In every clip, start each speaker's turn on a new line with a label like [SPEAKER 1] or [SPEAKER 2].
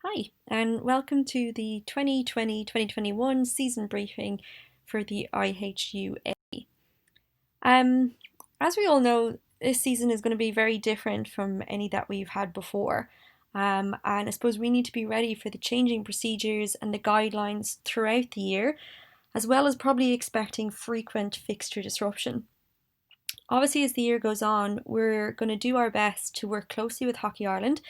[SPEAKER 1] Hi, and welcome to the 2020-2021 season briefing for the IHUA. Um, as we all know, this season is going to be very different from any that we've had before. And I suppose we need to be ready for the changing procedures and the guidelines throughout the year, as well as probably expecting frequent fixture disruption. Obviously, as the year goes on, we're going to do our best to work closely with Hockey Ireland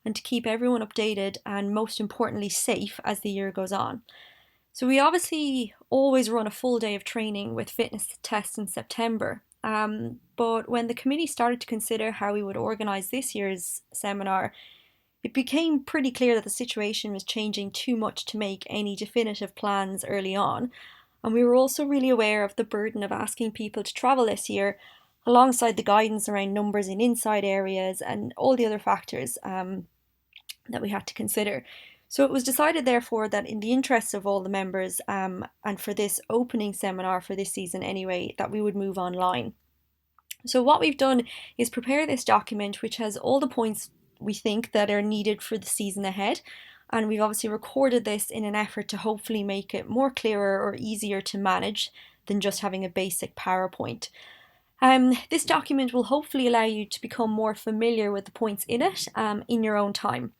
[SPEAKER 1] and to keep everyone updated and, most importantly, safe as the year goes on. So, we obviously always run a full day of training with fitness tests in September. But when the committee started to consider how we would organise this year's seminar, it became pretty clear that the situation was changing too much to make any definitive plans early on. And we were also really aware of the burden of asking people to travel this year, alongside the guidance around numbers in inside areas and all the other factors that we had to consider. So it was decided, therefore, that in the interests of all the members and for this opening seminar for this season anyway, that we would move online. So what we've done is prepare this document which has all the points we think that are needed for the season ahead. And we've obviously recorded this in an effort to hopefully make it more clearer or easier to manage than just having a basic PowerPoint. This document will hopefully allow you to become more familiar with the points in it in your own time.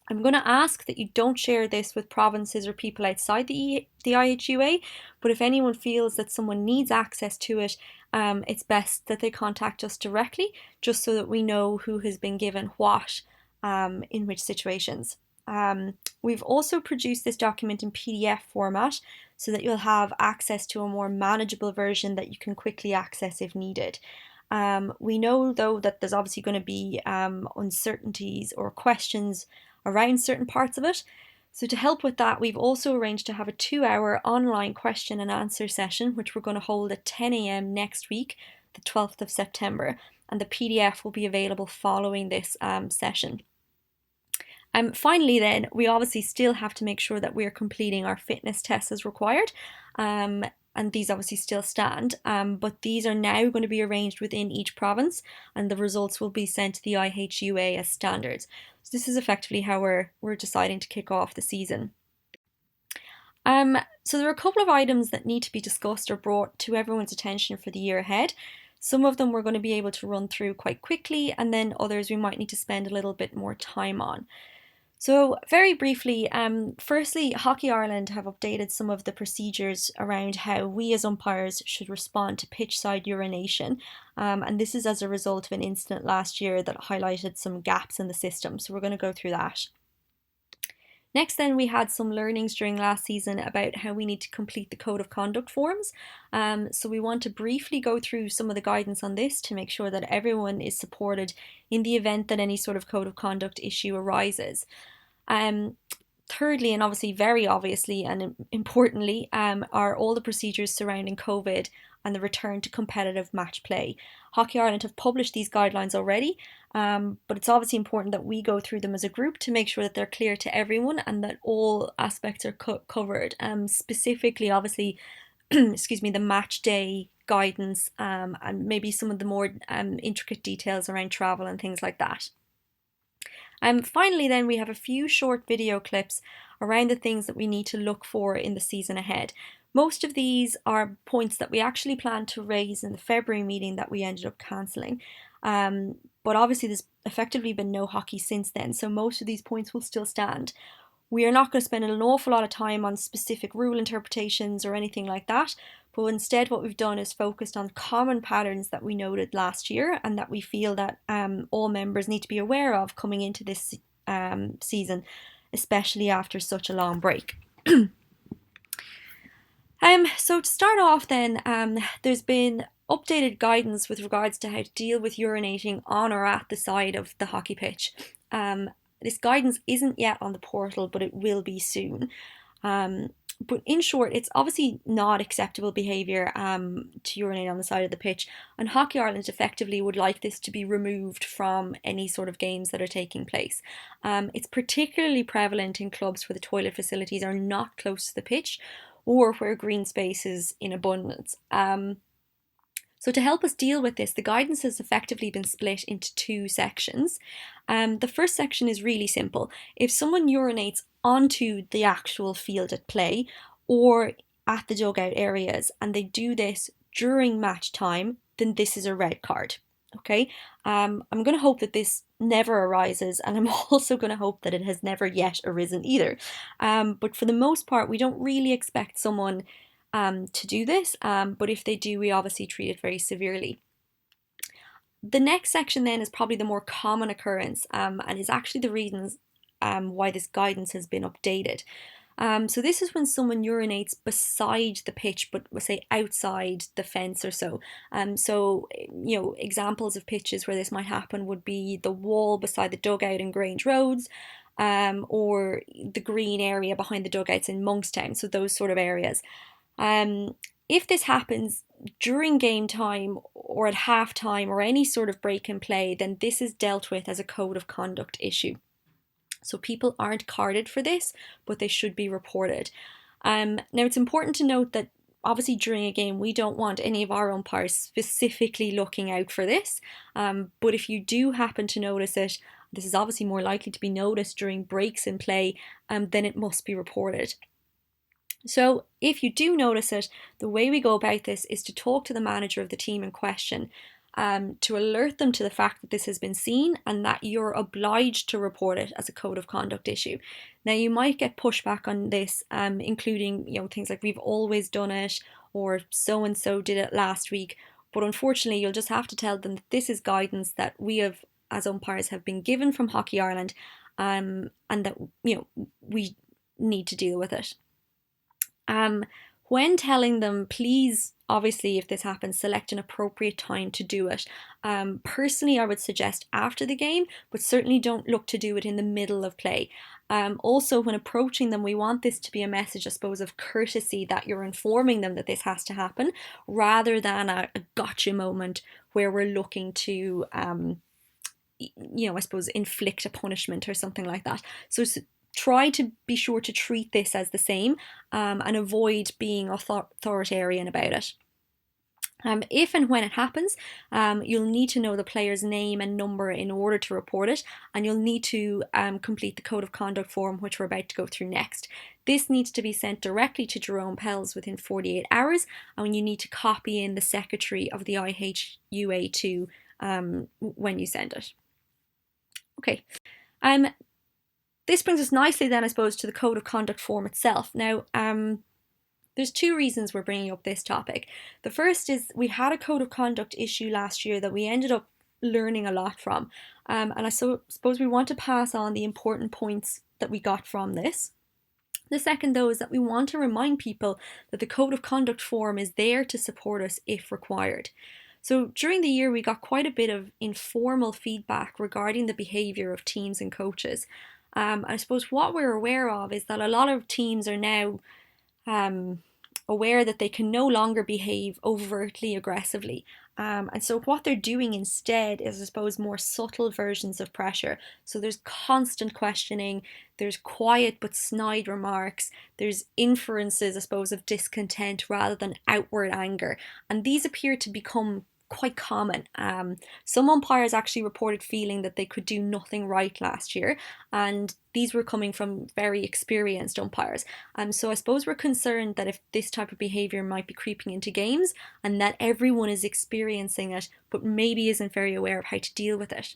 [SPEAKER 1] I'm going to ask that you don't share this with provinces or people outside the IHUA, but if anyone feels that someone needs access to it, it's best that they contact us directly, just so that we know who has been given what in which situations. We've also produced this document in PDF format so that you'll have access to a more manageable version that you can quickly access if needed. We know, though, that there's obviously going to be uncertainties or questions around certain parts of it. So to help with that, we've also arranged to have a 2-hour online question and answer session, which we're going to hold at 10 a.m. next week, the 12th of September, and the PDF will be available following this session. Finally, then, we obviously still have to make sure that we're completing our fitness tests as required. And these obviously still stand, but these are now going to be arranged within each province, and the results will be sent to the IHUA as standards. So this is effectively how we're deciding to kick off the season. So there are a couple of items that need to be discussed or brought to everyone's attention for the year ahead. Some of them we're going to be able to run through quite quickly, and then others we might need to spend a little bit more time on. So very briefly, firstly, Hockey Ireland have updated some of the procedures around how we as umpires should respond to pitch-side urination. And this is as a result of an incident last year that highlighted some gaps in the system. So we're going to go through that. Next, then, we had some learnings during last season about how we need to complete the code of conduct forms. So we want to briefly go through some of the guidance on this to make sure that everyone is supported in the event that any sort of code of conduct issue arises. Thirdly, and obviously very obviously and importantly, are all the procedures surrounding COVID and the return to competitive match play. Hockey Ireland have published these guidelines already, but it's obviously important that we go through them as a group to make sure that they're clear to everyone and that all aspects are covered. Specifically, obviously, excuse me, the match day guidance and maybe some of the more intricate details around travel and things like that. Finally, then, we have a few short video clips around the things that we need to look for in the season ahead. Most of these are points that we actually planned to raise in the February meeting that we ended up cancelling. But obviously there's effectively been no hockey since then, so most of these points will still stand. We are not going to spend an awful lot of time on specific rule interpretations or anything like that, but instead what we've done is focused on common patterns that we noted last year and that we feel that all members need to be aware of coming into this season, especially after such a long break. So to start off then, there's been updated guidance with regards to how to deal with urinating on or at the side of the hockey pitch. This guidance isn't yet on the portal, but it will be soon. But in short, it's obviously not acceptable behaviour to urinate on the side of the pitch, and Hockey Ireland effectively would like this to be removed from any sort of games that are taking place. It's particularly prevalent in clubs where the toilet facilities are not close to the pitch or where green space is in abundance. So to help us deal with this, the guidance has effectively been split into two sections. The first section is really simple. If someone urinates onto the actual field at play or at the dugout areas and they do this during match time, then this is a red card. Okay, I'm going to hope that this never arises, and I'm also going to hope that it has never yet arisen either. But for the most part, we don't really expect someone to do this, but if they do, we obviously treat it very severely. The next section then is probably the more common occurrence, and is actually the reasons why this guidance has been updated. So this is when someone urinates beside the pitch, but we'll say outside the fence or so. So, examples of pitches where this might happen would be the wall beside the dugout in Grange Roads, or the green area behind the dugouts in Monkstown. So those sort of areas. If this happens during game time or at half time or any sort of break in play, then this is dealt with as a code of conduct issue. So people aren't carded for this, but they should be reported. Now it's important to note that obviously during a game we don't want any of our umpires specifically looking out for this, but if you do happen to notice it, this is obviously more likely to be noticed during breaks in play, then it must be reported. So if you do notice it, the way we go about this is to talk to the manager of the team in question, to alert them to the fact that this has been seen and that you're obliged to report it as a code of conduct issue. Now you might get pushback on this, including things like we've always done it or so and so did it last week, but unfortunately you'll just have to tell them that this is guidance that we have as umpires have been given from Hockey Ireland, and that we need to deal with it. When telling them, please, obviously, if this happens, select an appropriate time to do it. Personally, I would suggest after the game, but certainly don't look to do it in the middle of play. Also, when approaching them, we want this to be a message, I suppose, of courtesy that you're informing them that this has to happen, rather than a gotcha moment where we're looking to, I suppose, inflict a punishment or something like that. So try to be sure to treat this as the same, and avoid being authoritarian about it. If and when it happens, you'll need to know the player's name and number in order to report it, and you'll need to complete the code of conduct form, which we're about to go through next. This needs to be sent directly to Jerome Pels within 48 hours, and you need to copy in the secretary of the IHUA too when you send it. Okay. This brings us nicely then, I suppose, to the code of conduct form itself. Now, there's two reasons we're bringing up this topic. The first is we had a code of conduct issue last year that we ended up learning a lot from. And I suppose we want to pass on the important points that we got from this. The second, though, is that we want to remind people that the code of conduct form is there to support us if required. So during the year, we got quite a bit of informal feedback regarding the behaviour of teams and coaches. I suppose what we're aware of is that a lot of teams are now aware that they can no longer behave overtly aggressively. And so what they're doing instead is, I suppose, more subtle versions of pressure. So there's constant questioning, there's quiet but snide remarks, there's inferences, I suppose, of discontent rather than outward anger. And these appear to become quite common. Some umpires actually reported feeling that they could do nothing right last year, and these were coming from very experienced umpires. So I suppose we're concerned that if this type of behaviour might be creeping into games and that everyone is experiencing it but maybe isn't very aware of how to deal with it.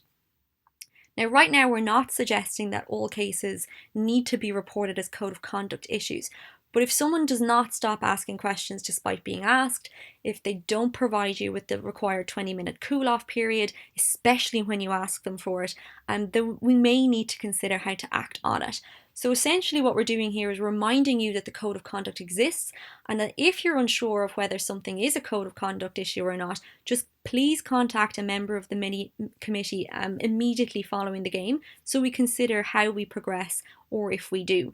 [SPEAKER 1] Now, right now, we're not suggesting that all cases need to be reported as code of conduct issues. But if someone does not stop asking questions despite being asked, if they don't provide you with the required 20-minute cool-off period, especially when you ask them for it, then we may need to consider how to act on it. So essentially what we're doing here is reminding you that the code of conduct exists, and that if you're unsure of whether something is a code of conduct issue or not, just please contact a member of the committee immediately following the game, so we consider how we progress or if we do.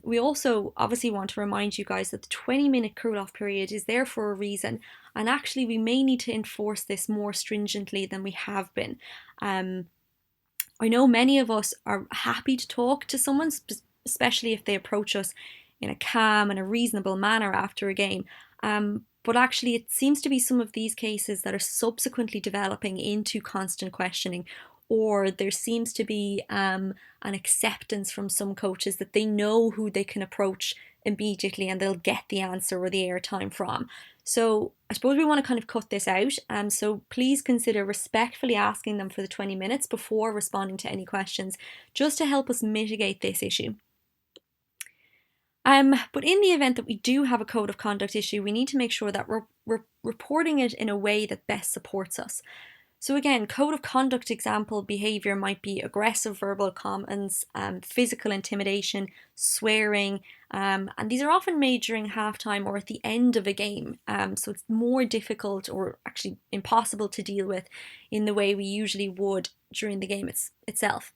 [SPEAKER 1] We also obviously want to remind you guys that the 20-minute cool-off period is there for a reason, and actually we may need to enforce this more stringently than we have been. I know many of us are happy to talk to someone, especially if they approach us in a calm and a reasonable manner after a game. But actually, it seems to be some of these cases that are subsequently developing into constant questioning, or there seems to be an acceptance from some coaches that they know who they can approach immediately and they'll get the answer or the airtime from. So I suppose we want to kind of cut this out. So please consider respectfully asking them for the 20 minutes before responding to any questions, just to help us mitigate this issue. But in the event that we do have a code of conduct issue, we need to make sure that we're reporting it in a way that best supports us. So again, code of conduct example behaviour might be aggressive verbal comments, physical intimidation, swearing, and these are often made during halftime or at the end of a game. So it's more difficult or actually impossible to deal with in the way we usually would during the game itself.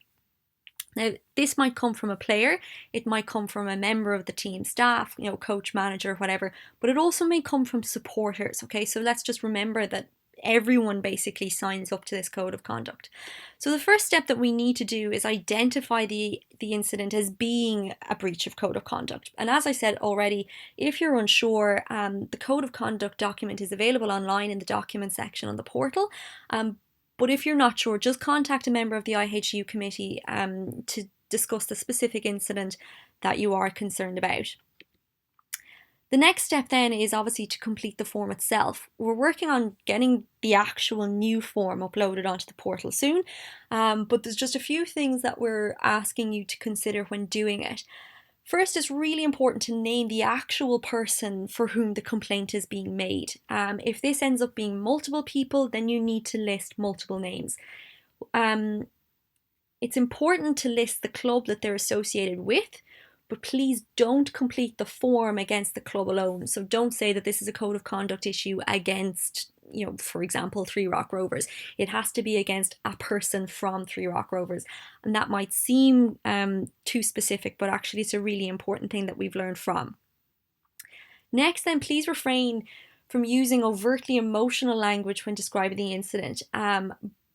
[SPEAKER 1] Now, this might come from a player, it might come from a member of the team staff, coach, manager, whatever, but it also may come from supporters, okay? So let's just remember that everyone basically signs up to this code of conduct. So the first step that we need to do is identify the incident as being a breach of code of conduct. And as I said already, if you're unsure, the code of conduct document is available online in the document section on the portal. But if you're not sure, just contact a member of the IHU committee to discuss the specific incident that you are concerned about. The next step then is obviously to complete the form itself. We're working on getting the actual new form uploaded onto the portal soon, but there's just a few things that we're asking you to consider when doing it. First, it's really important to name the actual person for whom the complaint is being made. If this ends up being multiple people, then you need to list multiple names. It's important to list the club that they're associated with, but please don't complete the form against the club alone. So don't say that this is a code of conduct issue against, for example, Three Rock Rovers. It has to be against a person from Three Rock Rovers. And that might seem too specific, but actually it's a really important thing that we've learned from. Next, then, please refrain from using overtly emotional language when describing the incident.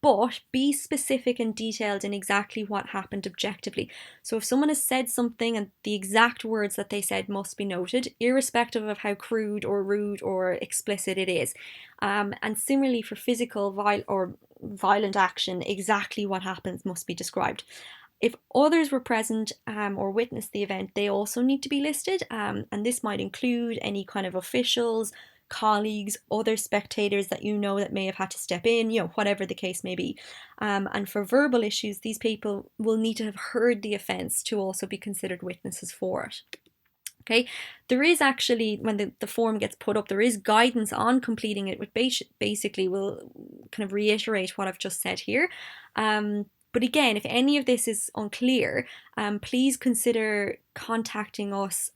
[SPEAKER 1] But be specific and detailed in exactly what happened objectively. So if someone has said something and the exact words that they said must be noted, irrespective of how crude or rude or explicit it is. And similarly for physical or violent action, exactly what happens must be described. If others were present or witnessed the event, they also need to be listed. And this might include any kind of officials, colleagues, other spectators that that may have had to step in, whatever the case may be. And for verbal issues, these people will need to have heard the offence to also be considered witnesses for it. Okay, there is actually, when the form gets put up, there is guidance on completing it, which basically will kind of reiterate what I've just said here. But again, if any of this is unclear, please consider contacting us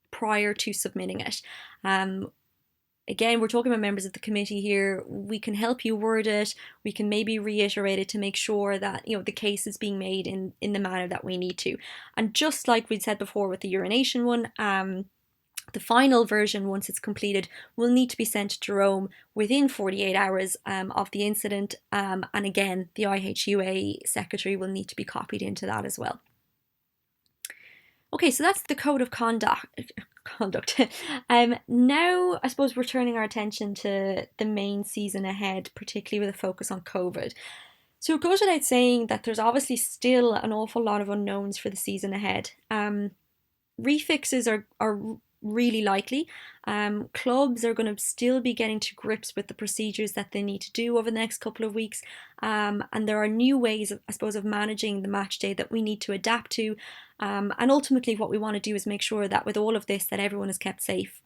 [SPEAKER 1] prior to submitting it. Again, we're talking about members of the committee here. We can help you word it. We can maybe reiterate it to make sure that the case is being made in the manner that we need to. And just like we'd said before with the urination one, the final version, once it's completed, will need to be sent to Jerome within 48 hours of the incident. And again, the IHUA secretary will need to be copied into that as well. Okay, so that's the code of conduct. Now, I suppose we're turning our attention to the main season ahead, particularly with a focus on COVID. So it goes without saying that there's obviously still an awful lot of unknowns for the season ahead. Refixes are really likely. Clubs are going to still be getting to grips with the procedures that they need to do over the next couple of weeks. And there are new ways, I suppose, of managing the match day that we need to adapt to. And ultimately what we want to do is make sure that with all of this that everyone is kept safe.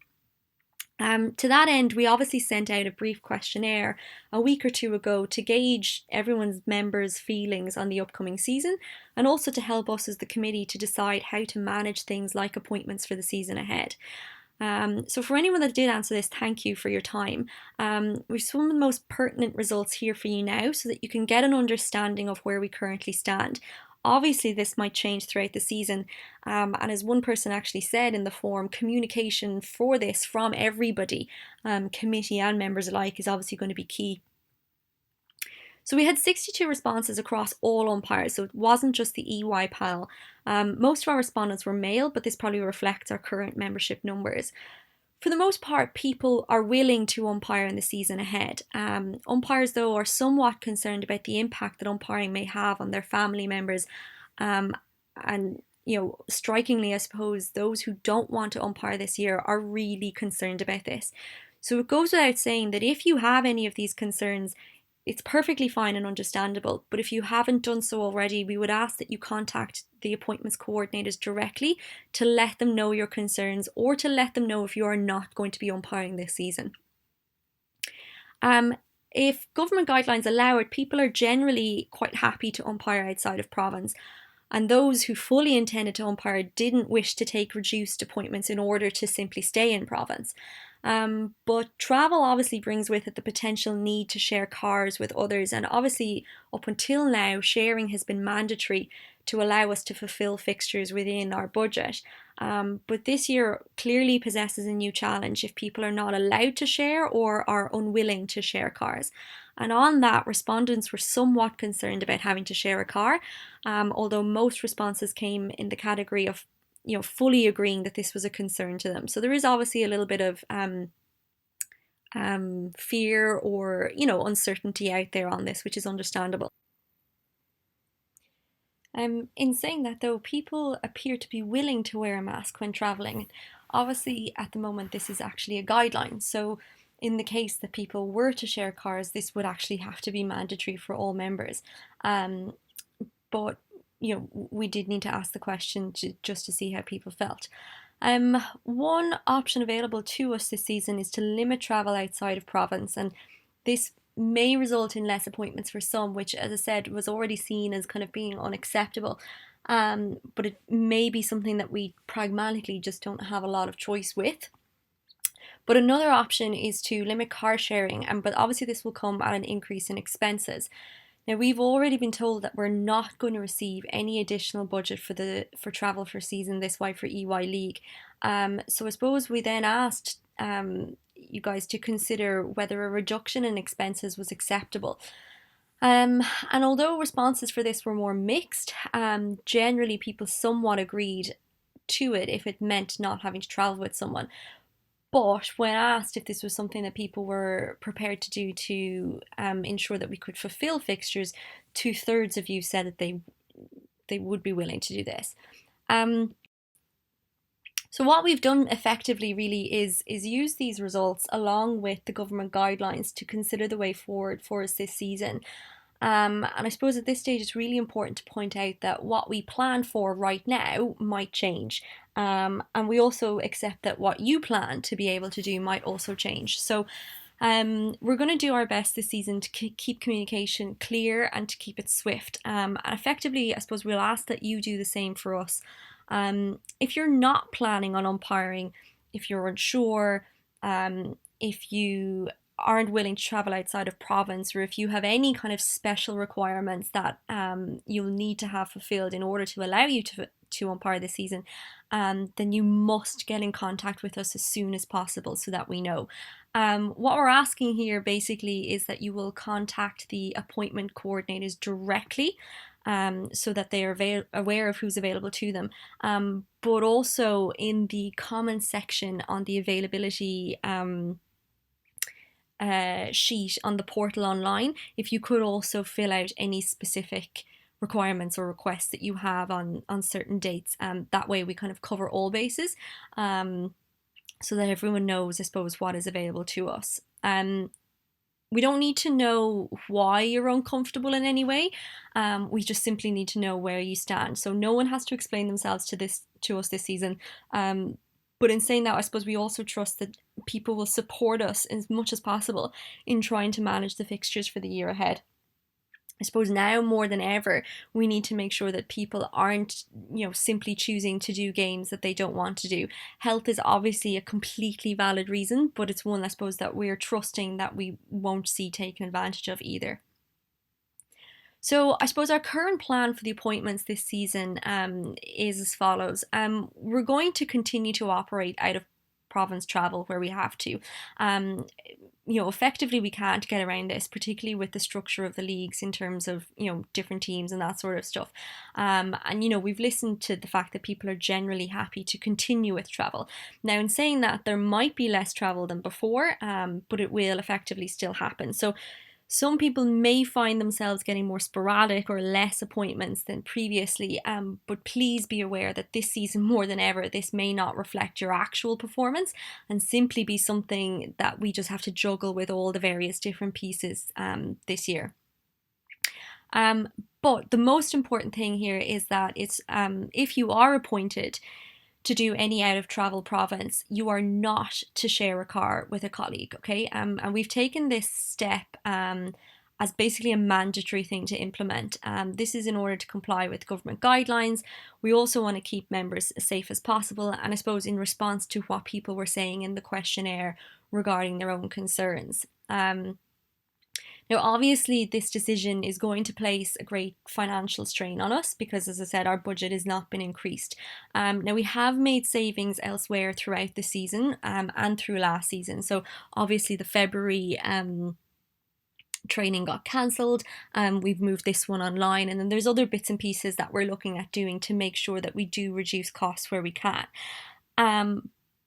[SPEAKER 1] To that end, we obviously sent out a brief questionnaire a week or two ago to gauge everyone's members' feelings on the upcoming season, and also to help us as the committee to decide how to manage things like appointments for the season ahead. So for anyone that did answer this, thank you for your time. We've some of the most pertinent results here for you now so that you can get an understanding of where we currently stand. Obviously, this might change throughout the season, and as one person actually said in the form, communication for this from everybody, committee and members alike, is obviously going to be key. So we had 62 responses across all umpires, so it wasn't just the EY panel. Most of our respondents were male, but this probably reflects our current membership numbers. For the most part, people are willing to umpire in the season ahead. Umpires, though, are somewhat concerned about the impact that umpiring may have on their family members. And, strikingly, I suppose, those who don't want to umpire this year are really concerned about this. So it goes without saying that if you have any of these concerns, it's perfectly fine and understandable. But if you haven't done so already, we would ask that you contact the appointments coordinators directly to let them know your concerns, or to let them know if you are not going to be umpiring this season. If government guidelines allow it, people are generally quite happy to umpire outside of province. And those who fully intended to umpire didn't wish to take reduced appointments in order to simply stay in province. But travel obviously brings with it the potential need to share cars with others, and obviously up until now sharing has been mandatory to allow us to fulfill fixtures within our budget. But this year clearly possesses a new challenge if people are not allowed to share or are unwilling to share cars. And on that, respondents were somewhat concerned about having to share a car, although most responses came in the category of fully agreeing that this was a concern to them. So there is obviously a little bit of fear or uncertainty out there on this, which is understandable. In saying that, though, people appear to be willing to wear a mask when travelling. Obviously, at the moment, this is actually a guideline. So in the case that people were to share cars, this would actually have to be mandatory for all members. But we did need to ask the question just to see how people felt. One option available to us this season is to limit travel outside of province, and this may result in less appointments for some, which, as I said, was already seen as kind of being unacceptable. But it may be something that we pragmatically just don't have a lot of choice with. But another option is to limit car sharing, but obviously this will come at an increase in expenses. Now, we've already been told that we're not going to receive any additional budget for travel for season this way for EY League. So I suppose we then asked you guys to consider whether a reduction in expenses was acceptable. And although responses for this were more mixed, generally people somewhat agreed to it if it meant not having to travel with someone. But when asked if this was something that people were prepared to do to ensure that we could fulfill fixtures, 2/3 of you said that they would be willing to do this. So what we've done effectively really is use these results along with the government guidelines to consider the way forward for us this season. And I suppose at this stage it's really important to point out that what we plan for right now might change. And we also accept that what you plan to be able to do might also change. So we're going to do our best this season to keep communication clear and to keep it swift. And effectively, I suppose we'll ask that you do the same for us. If you're not planning on umpiring, if you're unsure, if you aren't willing to travel outside of province, or if you have any kind of special requirements that you'll need to have fulfilled in order to allow you to umpire this season, then you must get in contact with us as soon as possible so that we know. What we're asking here basically is that you will contact the appointment coordinators directly, so that they are aware of who's available to them. But also in the comments section on the availability sheet on the portal online, if you could also fill out any specific requirements or requests that you have on certain dates. That way we kind of cover all bases, so that everyone knows, I suppose, what is available to us. We don't need to know why you're uncomfortable in any way. We just simply need to know where you stand. So no one has to explain themselves to us this season. But in saying that, I suppose we also trust that people will support us as much as possible in trying to manage the fixtures for the year ahead. I suppose now more than ever, we need to make sure that people aren't, simply choosing to do games that they don't want to do. Health is obviously a completely valid reason, but it's one, I suppose, that we're trusting that we won't see taken advantage of either. So I suppose our current plan for the appointments this season is as follows. We're going to continue to operate out of province travel where we have to. Effectively we can't get around this, particularly with the structure of the leagues in terms of, different teams and that sort of stuff. And we've listened to the fact that people are generally happy to continue with travel. Now, in saying that, there might be less travel than before, but it will effectively still happen. So some people may find themselves getting more sporadic or less appointments than previously, but please be aware that this season, more than ever, this may not reflect your actual performance and simply be something that we just have to juggle with all the various different pieces this year. But the most important thing here is that it's if you are appointed to do any out of travel province, you are not to share a car with a colleague, okay? And we've taken this step as basically a mandatory thing to implement. This is in order to comply with government guidelines. We also want to keep members as safe as possible, and I suppose in response to what people were saying in the questionnaire regarding their own concerns. Now, obviously, this decision is going to place a great financial strain on us because, as I said, our budget has not been increased. Now, we have made savings elsewhere throughout the season and through last season. So, obviously, the February training got cancelled. We've moved this one online, and then there's other bits and pieces that we're looking at doing to make sure that we do reduce costs where we can.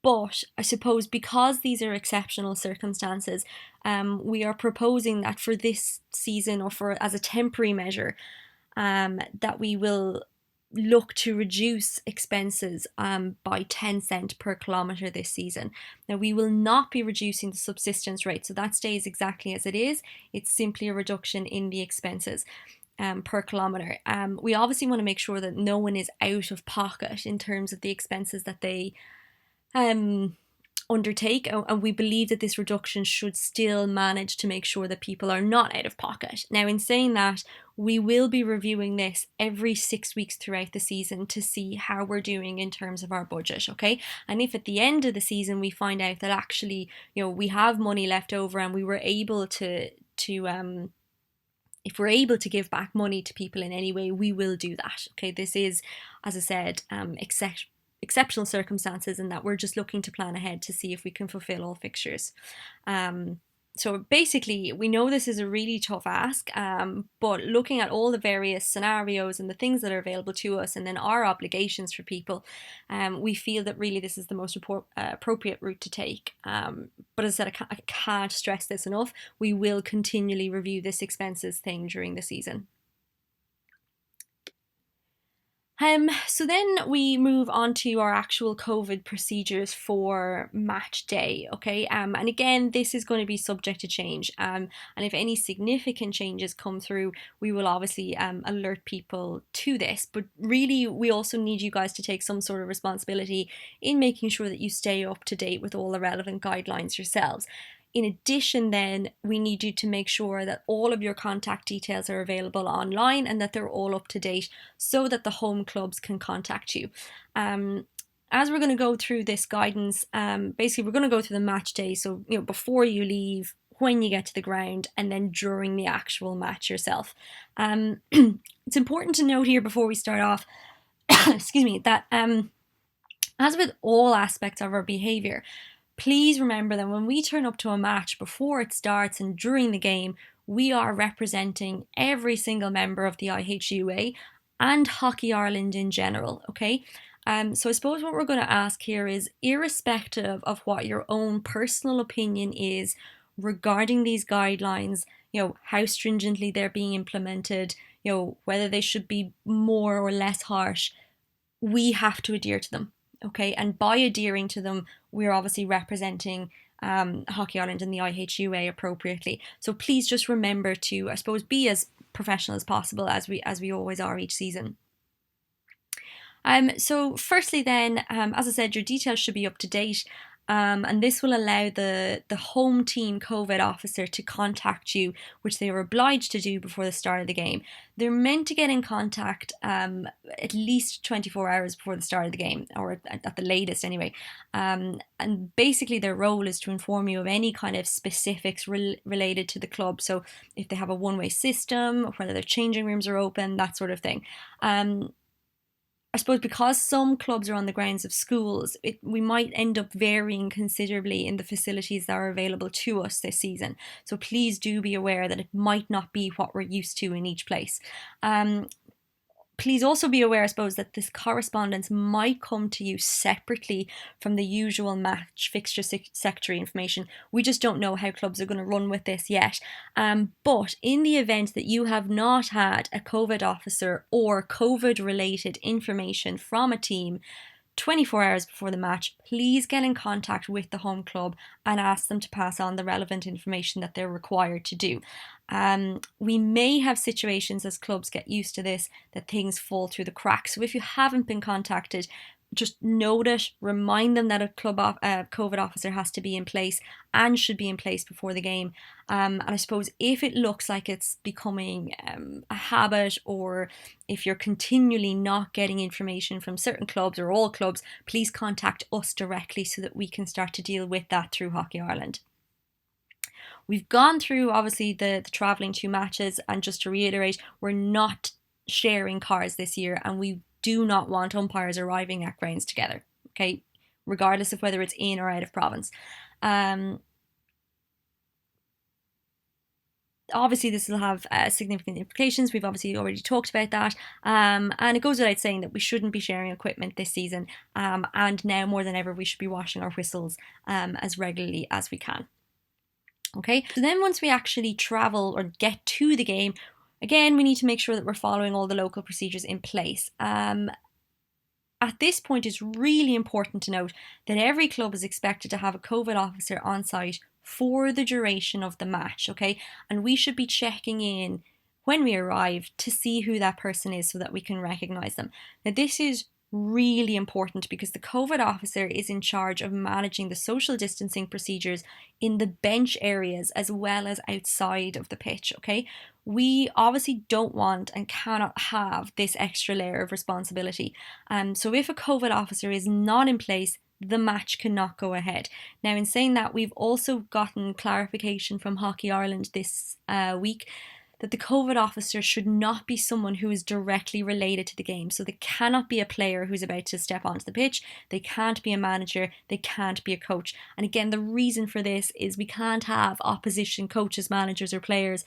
[SPEAKER 1] But I suppose because these are exceptional circumstances, we are proposing that for this season, or for as a temporary measure, that we will look to reduce expenses by 10 cents per kilometre this season. Now, we will not be reducing the subsistence rate, so that stays exactly as it is. It's simply a reduction in the expenses per kilometre. We obviously want to make sure that no one is out of pocket in terms of the expenses that they undertake, and we believe that this reduction should still manage to make sure that people are not out of pocket. Now, in saying that, we will be reviewing this every 6 weeks throughout the season to see how we're doing in terms of our budget, okay? And if at the end of the season we find out that actually, we have money left over and we were able to if we're able to give back money to people in any way, we will do that, okay? This is, as I said, exceptional circumstances, and that we're just looking to plan ahead to see if we can fulfill all fixtures. So basically, we know this is a really tough ask, but looking at all the various scenarios and the things that are available to us, and then our obligations for people, we feel that really this is the most appropriate route to take. But as I said, I can't stress this enough. We will continually review this expenses thing during the season. So then we move on to our actual COVID procedures for match day, okay? And again, this is going to be subject to change. And if any significant changes come through, we will obviously alert people to this. But really, we also need you guys to take some sort of responsibility in making sure that you stay up to date with all the relevant guidelines yourselves. In addition, then, we need you to make sure that all of your contact details are available online and that they're all up to date so that the home clubs can contact you. As we're going to go through this guidance, basically we're going to go through the match day. So, before you leave, when you get to the ground, and then during the actual match yourself. It's important to note here before we start off, excuse me, that as with all aspects of our behaviour, please remember that when we turn up to a match, before it starts and during the game, we are representing every single member of the IHUA and Hockey Ireland in general, okay? So I suppose what we're going to ask here is, irrespective of what your own personal opinion is regarding these guidelines, how stringently they're being implemented, whether they should be more or less harsh, we have to adhere to them. Okay, and by adhering to them, we're obviously representing Hockey Ireland and the IHUA appropriately. So please just remember to, I suppose, be as professional as possible, as we always are each season. So firstly then, as I said, your details should be up to date. And this will allow the home team COVID officer to contact you, which they are obliged to do before the start of the game. They're meant to get in contact at least 24 hours before the start of the game, or at the latest anyway. And basically their role is to inform you of any kind of specifics related to the club. So if they have a one-way system, whether their changing rooms are open, that sort of thing. I suppose because some clubs are on the grounds of schools, we might end up varying considerably in the facilities that are available to us this season. So please do be aware that it might not be what we're used to in each place. Please also be aware, I suppose, that this correspondence might come to you separately from the usual match fixture secretary information. We just don't know how clubs are going to run with this yet. But in the event that you have not had a COVID officer or COVID related information from a team 24 hours before the match, please get in contact with the home club and ask them to pass on the relevant information that they're required to do. We may have situations as clubs get used to this that things fall through the cracks. So if you haven't been contacted, just note it, remind them that a COVID officer has to be in place and should be in place before the game. And I suppose if it looks like it's becoming a habit, or if you're continually not getting information from certain clubs or all clubs, please contact us directly so that we can start to deal with that through Hockey Ireland. We've gone through obviously the travelling to matches, and just to reiterate, we're not sharing cars this year, and we do not want umpires arriving at grounds together, okay, regardless of whether it's in or out of province. Obviously this will have significant implications. We've obviously already talked about that, and it goes without saying that we shouldn't be sharing equipment this season, and now more than ever we should be washing our whistles as regularly as we can. Okay, so then once we actually travel or get to the game, again, we need to make sure that we're following all the local procedures in place. At this point, it's really important to note that every club is expected to have a COVID officer on site for the duration of the match, okay? And we should be checking in when we arrive to see who that person is so that we can recognise them. Now, this is really important because the COVID officer is in charge of managing the social distancing procedures in the bench areas as well as outside of the pitch, okay? We obviously don't want and cannot have this extra layer of responsibility. So if a COVID officer is not in place, the match cannot go ahead. Now, in saying that, we've also gotten clarification from Hockey Ireland this week that the COVID officer should not be someone who is directly related to the game. So they cannot be a player who's about to step onto the pitch. They can't be a manager. They can't be a coach. And again, the reason for this is we can't have opposition coaches, managers, or players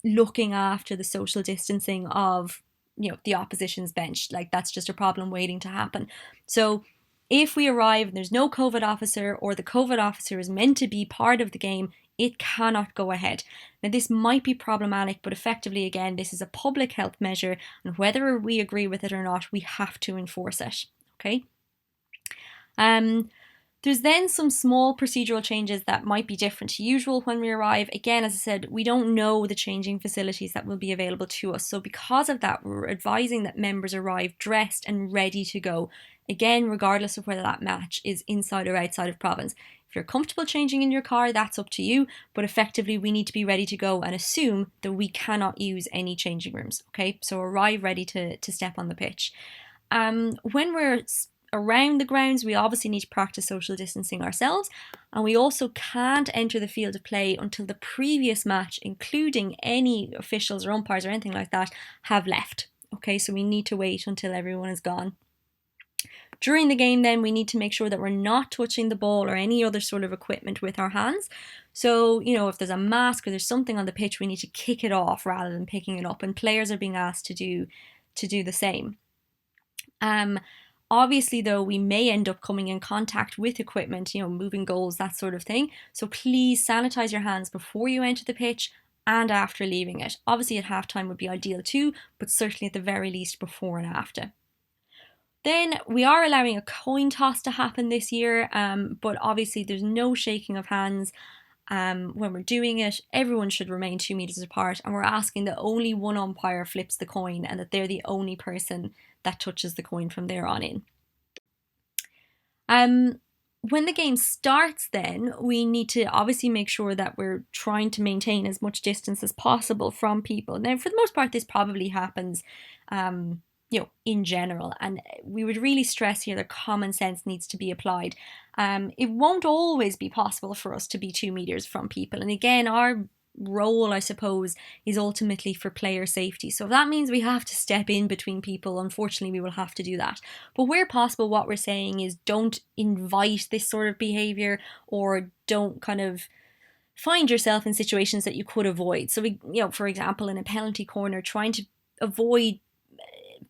[SPEAKER 1] looking after the social distancing of, the opposition's bench. Like, that's just a problem waiting to happen. So if we arrive and there's no COVID officer, or the COVID officer is meant to be part of the game, it cannot go ahead. Now, this might be problematic, but effectively, again, this is a public health measure, and whether we agree with it or not, we have to enforce it, okay? There's then some small procedural changes that might be different to usual when we arrive. Again, as I said, we don't know the changing facilities that will be available to us. So because of that, we're advising that members arrive dressed and ready to go. Again, regardless of whether that match is inside or outside of province. If you're comfortable changing in your car, that's up to you. But effectively, we need to be ready to go and assume that we cannot use any changing rooms. Okay, so arrive ready to step on the pitch. When we're around the grounds, we obviously need to practice social distancing ourselves, and we also can't enter the field of play until the previous match, including any officials or umpires or anything like that, have left. Okay, so we need to wait until everyone is gone. During the game then, we need to make sure that we're not touching the ball or any other sort of equipment with our hands. So, if there's a mask or there's something on the pitch, we need to kick it off rather than picking it up, and players are being asked to do the same. Obviously, though, we may end up coming in contact with equipment, moving goals, that sort of thing. So please sanitize your hands before you enter the pitch and after leaving it. Obviously, at halftime would be ideal too, but certainly at the very least before and after. Then we are allowing a coin toss to happen this year, but obviously there's no shaking of hands when we're doing it. Everyone should remain 2 meters apart, and we're asking that only one umpire flips the coin and that they're the only person that touches the coin from there on in. When the game starts then, we need to obviously make sure that we're trying to maintain as much distance as possible from people. Now, for the most part, this probably happens in general, and we would really stress here that common sense needs to be applied. It won't always be possible for us to be 2 meters from people, and again, our role, I suppose, is ultimately for player safety. So if that means we have to step in between people, unfortunately we will have to do that. But where possible, what we're saying is don't invite this sort of behaviour, or don't kind of find yourself in situations that you could avoid. So we, for example, in a penalty corner, trying to avoid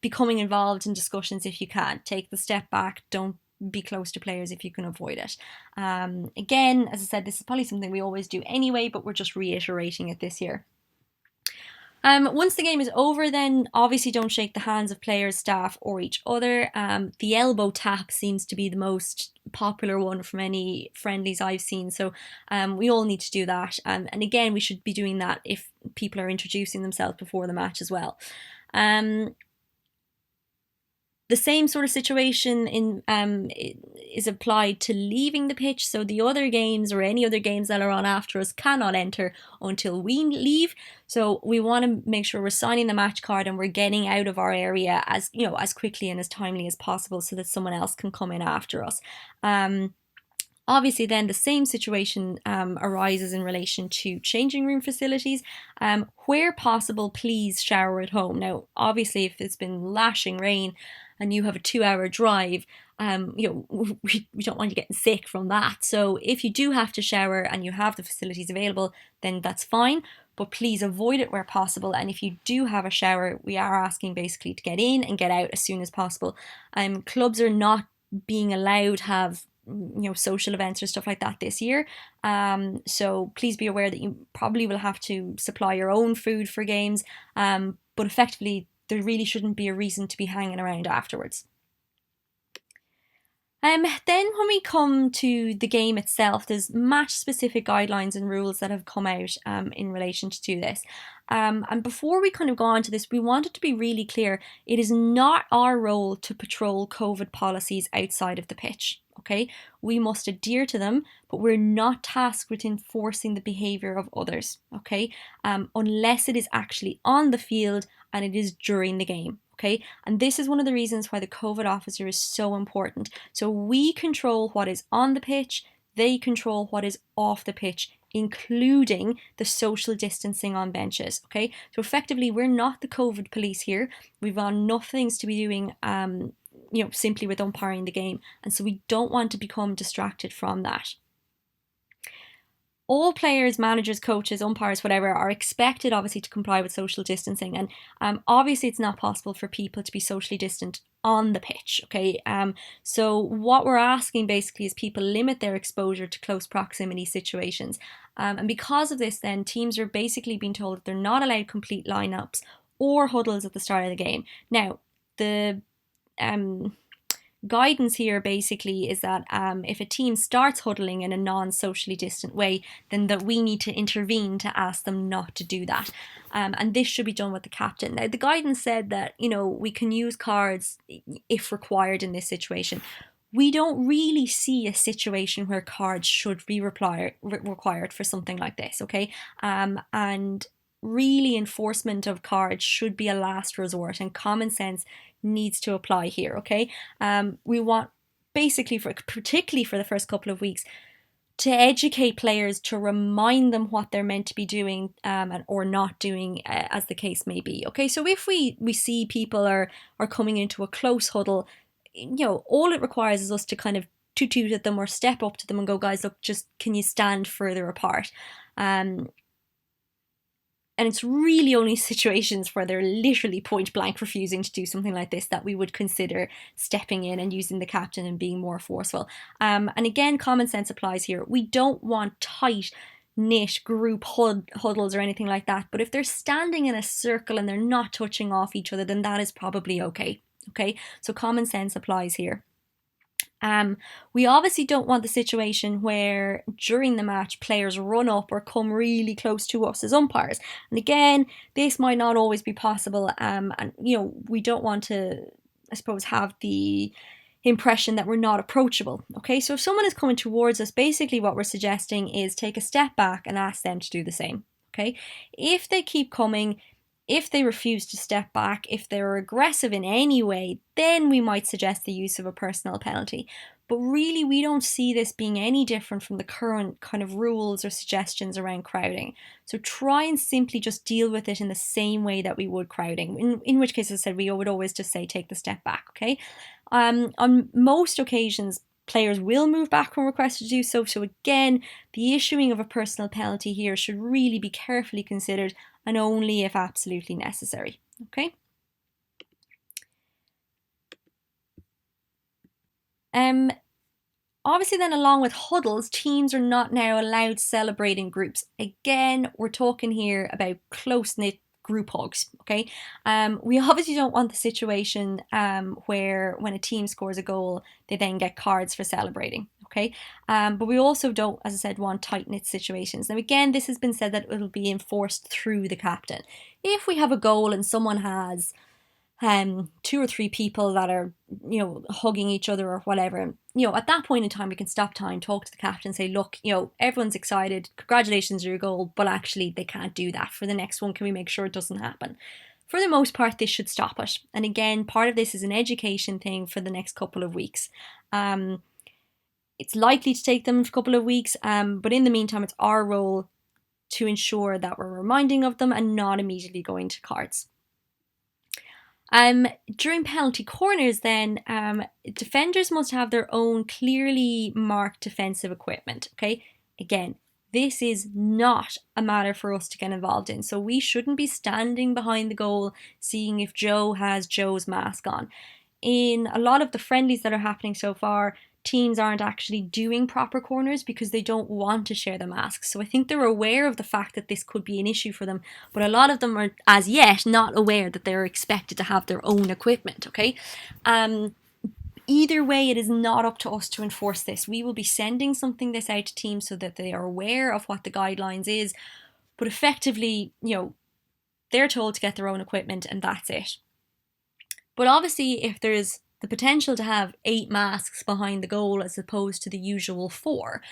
[SPEAKER 1] becoming involved in discussions if you can. Take the step back, don't be close to players if you can avoid it. Again, as I said, this is probably something we always do anyway, but we're just reiterating it this year. Once the game is over, then obviously don't shake the hands of players, staff, or each other. The elbow tap seems to be the most popular one from any friendlies I've seen, so we all need to do that. And again, we should be doing that if people are introducing themselves before the match as well. The same sort of situation is applied to leaving the pitch. So the other games or any other games that are on after us cannot enter until we leave. So we want to make sure we're signing the match card and we're getting out of our area as quickly and as timely as possible, so that someone else can come in after us. Obviously, then the same situation arises in relation to changing room facilities. Where possible, please shower at home. Now, obviously, if it's been lashing rain and you have a 2-hour drive, we don't want you getting sick from that. So if you do have to shower and you have the facilities available, then that's fine. But please avoid it where possible. And if you do have a shower, we are asking basically to get in and get out as soon as possible. Clubs are not being allowed to have social events or stuff like that this year. So please be aware that you probably will have to supply your own food for games. But effectively, there really shouldn't be a reason to be hanging around afterwards. Then when we come to the game itself, there's match-specific guidelines and rules that have come out in relation to this. And before we kind of go on to this, we wanted to be really clear. It is not our role to patrol COVID policies outside of the pitch. Okay, we must adhere to them, but we're not tasked with enforcing the behaviour of others. Okay, unless it is actually on the field and it is during the game. Okay, and this is one of the reasons why the COVID officer is so important. So we control what is on the pitch, they control what is off the pitch, including the social distancing on benches. Okay, so effectively, we're not the COVID police here. We've got enough things to be doing simply with umpiring the game, and so we don't want to become distracted from that. All players, managers, coaches, umpires, whatever, are expected obviously to comply with social distancing, and obviously it's not possible for people to be socially distant on the pitch. Okay, so what we're asking basically is people limit their exposure to close proximity situations, and because of this, then teams are basically being told that they're not allowed complete lineups or huddles at the start of the game. Now, the guidance here basically is that if a team starts huddling in a non-socially distant way, then that we need to intervene to ask them not to do that. And this should be done with the captain. Now, the guidance said that, we can use cards if required in this situation. We don't really see a situation where cards should be required for something like this, okay? And really, enforcement of cards should be a last resort, and common sense needs to apply here. Okay, we want basically, particularly for the first couple of weeks, to educate players, to remind them what they're meant to be doing or not doing, as the case may be. Okay, so if we see people are coming into a close huddle, all it requires is us to kind of toot at them or step up to them and go, guys, look, just can you stand further apart? And it's really only situations where they're literally point blank refusing to do something like this that we would consider stepping in and using the captain and being more forceful. And again, common sense applies here. We don't want tight knit group huddles or anything like that. But if they're standing in a circle and they're not touching off each other, then that is probably okay. Okay, so common sense applies here. We obviously don't want the situation where during the match players run up or come really close to us as umpires. And again, this might not always be possible. And we don't want to, I suppose, have the impression that we're not approachable. Okay, so if someone is coming towards us, basically what we're suggesting is take a step back and ask them to do the same. Okay, if they keep coming, If they refuse to step back, if they're aggressive in any way, then we might suggest the use of a personal penalty. But really, we don't see this being any different from the current kind of rules or suggestions around crowding. So try and simply just deal with it in the same way that we would crowding, in which case, as I said, we would always just say take the step back, okay? On most occasions, players will move back when requested to do so. So again, the issuing of a personal penalty here should really be carefully considered and only if absolutely necessary, okay? Obviously then, along with huddles, teams are not now allowed to celebrate in groups. Again, we're talking here about close-knit group hugs, okay? We obviously don't want the situation where when a team scores a goal, they then get cards for celebrating, okay? But we also don't, as I said, want tight-knit situations. Now again, this has been said that it'll be enforced through the captain. If we have a goal and someone has 2 or 3 people that are, hugging each other or whatever, at that point in time, we can stop time, talk to the captain, say, look, everyone's excited, congratulations on your goal, but actually they can't do that. For the next one, can we make sure it doesn't happen? For the most part, this should stop it. And again, part of this is an education thing for the next couple of weeks. It's likely to take them a couple of weeks, but in the meantime, it's our role to ensure that we're reminding of them and not immediately going to cards. During penalty corners then, defenders must have their own clearly marked defensive equipment, okay? Again, this is not a matter for us to get involved in, so we shouldn't be standing behind the goal seeing if Joe has Joe's mask on. In a lot of the friendlies that are happening so far, teams aren't actually doing proper corners because they don't want to share the masks. So I think they're aware of the fact that this could be an issue for them, but a lot of them are, as yet, not aware that they're expected to have their own equipment, okay? Either way, it is not up to us to enforce this. We will be sending something this out to teams so that they are aware of what the guidelines is, but effectively, they're told to get their own equipment and that's it. But obviously, if there's the potential to have 8 masks behind the goal as opposed to the usual 4,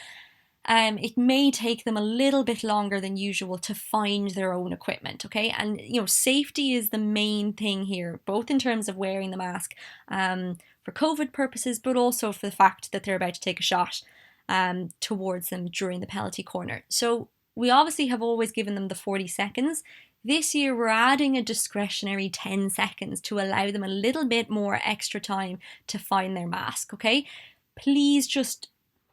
[SPEAKER 1] it may take them a little bit longer than usual to find their own equipment, okay? And, safety is the main thing here, both in terms of wearing the mask for COVID purposes, but also for the fact that they're about to take a shot towards them during the penalty corner. So we obviously have always given them the 40 seconds. This year, we're adding a discretionary 10 seconds to allow them a little bit more extra time to find their mask, okay? Please just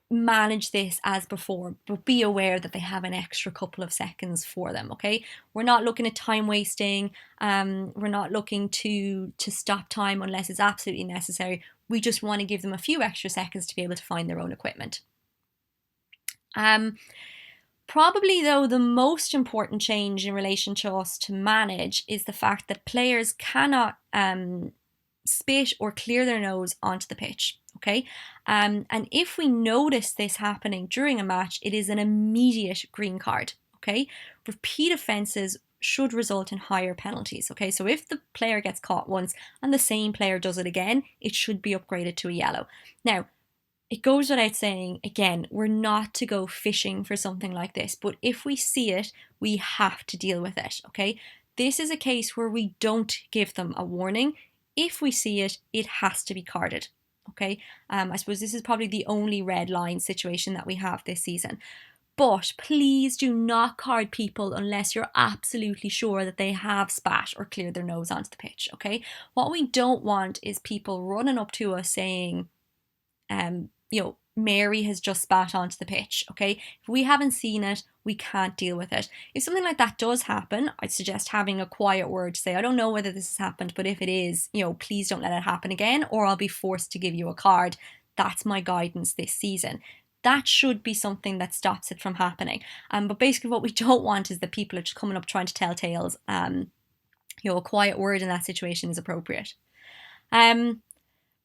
[SPEAKER 1] manage this as before, but be aware that they have an extra couple of seconds for them, okay? We're not looking at time wasting. We're not looking to stop time unless it's absolutely necessary. We just want to give them a few extra seconds to be able to find their own equipment. Probably, though, the most important change in relation to us to manage is the fact that players cannot spit or clear their nose onto the pitch, okay? And if we notice this happening during a match, it is an immediate green card, okay? Repeat offences should result in higher penalties, okay? So if the player gets caught once and the same player does it again, it should be upgraded to a yellow. Now, it goes without saying, again, we're not to go fishing for something like this, but if we see it, we have to deal with it, okay? This is a case where we don't give them a warning. If we see it, it has to be carded, okay? I suppose this is probably the only red line situation that we have this season. But please do not card people unless you're absolutely sure that they have spat or cleared their nose onto the pitch, okay? What we don't want is people running up to us saying, Mary has just spat onto the pitch, okay? If we haven't seen it, we can't deal with it. If something like that does happen, I'd suggest having a quiet word to say, I don't know whether this has happened, but if it is, please don't let it happen again, or I'll be forced to give you a card. That's my guidance this season. That should be something that stops it from happening. But basically what we don't want is that people are just coming up trying to tell tales. A quiet word in that situation is appropriate.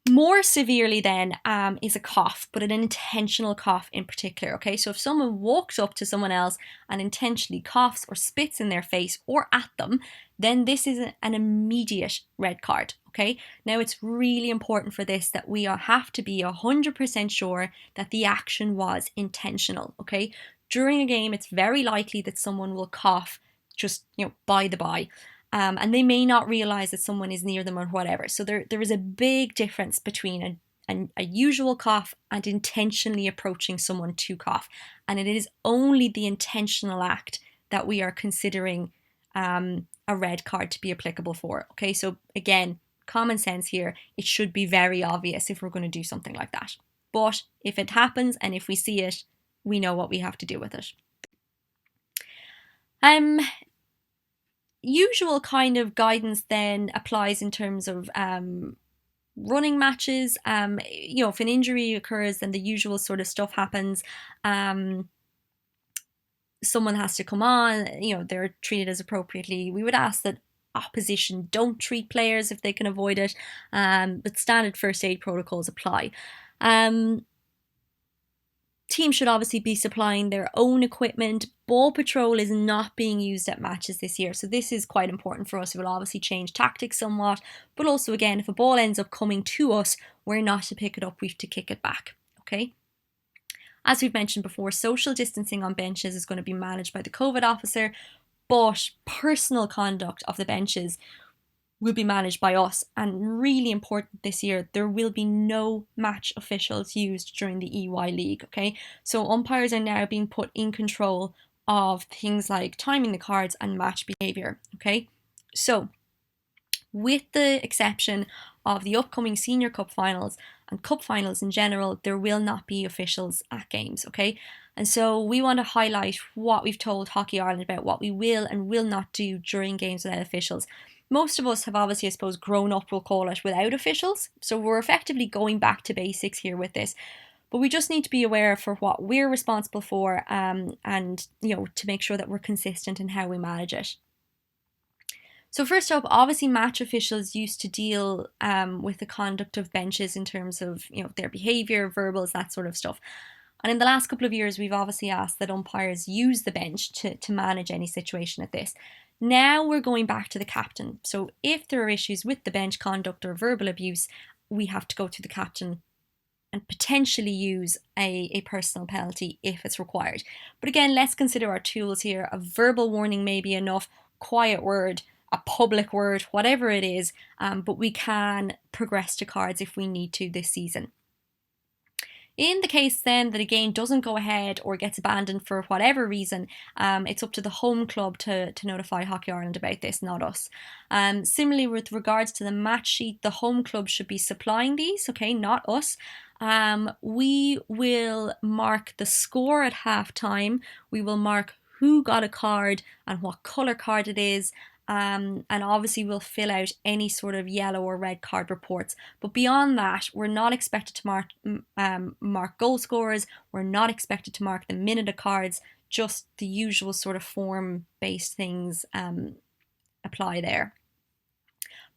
[SPEAKER 1] More severely then is a cough, but an intentional cough in particular, okay? So if someone walks up to someone else and intentionally coughs or spits in their face or at them, then this is an immediate red card, okay? Now it's really important for this that we have to be 100% sure that the action was intentional, okay? During a game, it's very likely that someone will cough just, by the by. and they may not realize that someone is near them or whatever. So there is a big difference between a usual cough and intentionally approaching someone to cough. And it is only the intentional act that we are considering a red card to be applicable for. Okay, so again, common sense here. It should be very obvious if we're going to do something like that. But if it happens and if we see it, we know what we have to do with it. Usual kind of guidance then applies in terms of running matches. If an injury occurs, then the usual sort of stuff happens. Someone has to come on, they're treated as appropriately. We would ask that opposition don't treat players if they can avoid it, but standard first aid protocols apply. Teams should obviously be supplying their own equipment. Ball patrol is not being used at matches this year, so this is quite important for us. It will obviously change tactics somewhat, but also again, if a ball ends up coming to us, we're not to pick it up, we have to kick it back, okay? As we've mentioned before, social distancing on benches is going to be managed by the COVID officer, but personal conduct of the benches will be managed by us. And really important this year, there will be no match officials used during the EY League, okay? So umpires are now being put in control of things like timing the cards and match behaviour, okay? So with the exception of the upcoming Senior Cup finals and Cup finals in general, there will not be officials at games, okay? And so we want to highlight what we've told Hockey Ireland about what we will and will not do during games without officials. Most of us have obviously, I suppose, grown up, we'll call it, without officials. So we're effectively going back to basics here with this. But we just need to be aware for what we're responsible for and, to make sure that we're consistent in how we manage it. So first up, obviously match officials used to deal with the conduct of benches in terms of, their behaviour, verbals, that sort of stuff. And in the last couple of years, we've obviously asked that umpires use the bench to manage any situation at this. Now we're going back to the captain. So if there are issues with the bench conduct or verbal abuse, we have to go to the captain and potentially use a personal penalty if it's required. But again, let's consider our tools here. A verbal warning may be enough, quiet word, a public word, whatever it is, but we can progress to cards if we need to this season. In the case then that a game doesn't go ahead or gets abandoned for whatever reason, it's up to the home club to notify Hockey Ireland about this, not us. Similarly, with regards to the match sheet, the home club should be supplying these, okay, not us. We will mark the score at half time. We will mark who got a card and what colour card it is. And obviously we'll fill out any sort of yellow or red card reports. But beyond that, we're not expected to mark goal scorers. We're not expected to mark the minute of cards. Just the usual sort of form-based things apply there.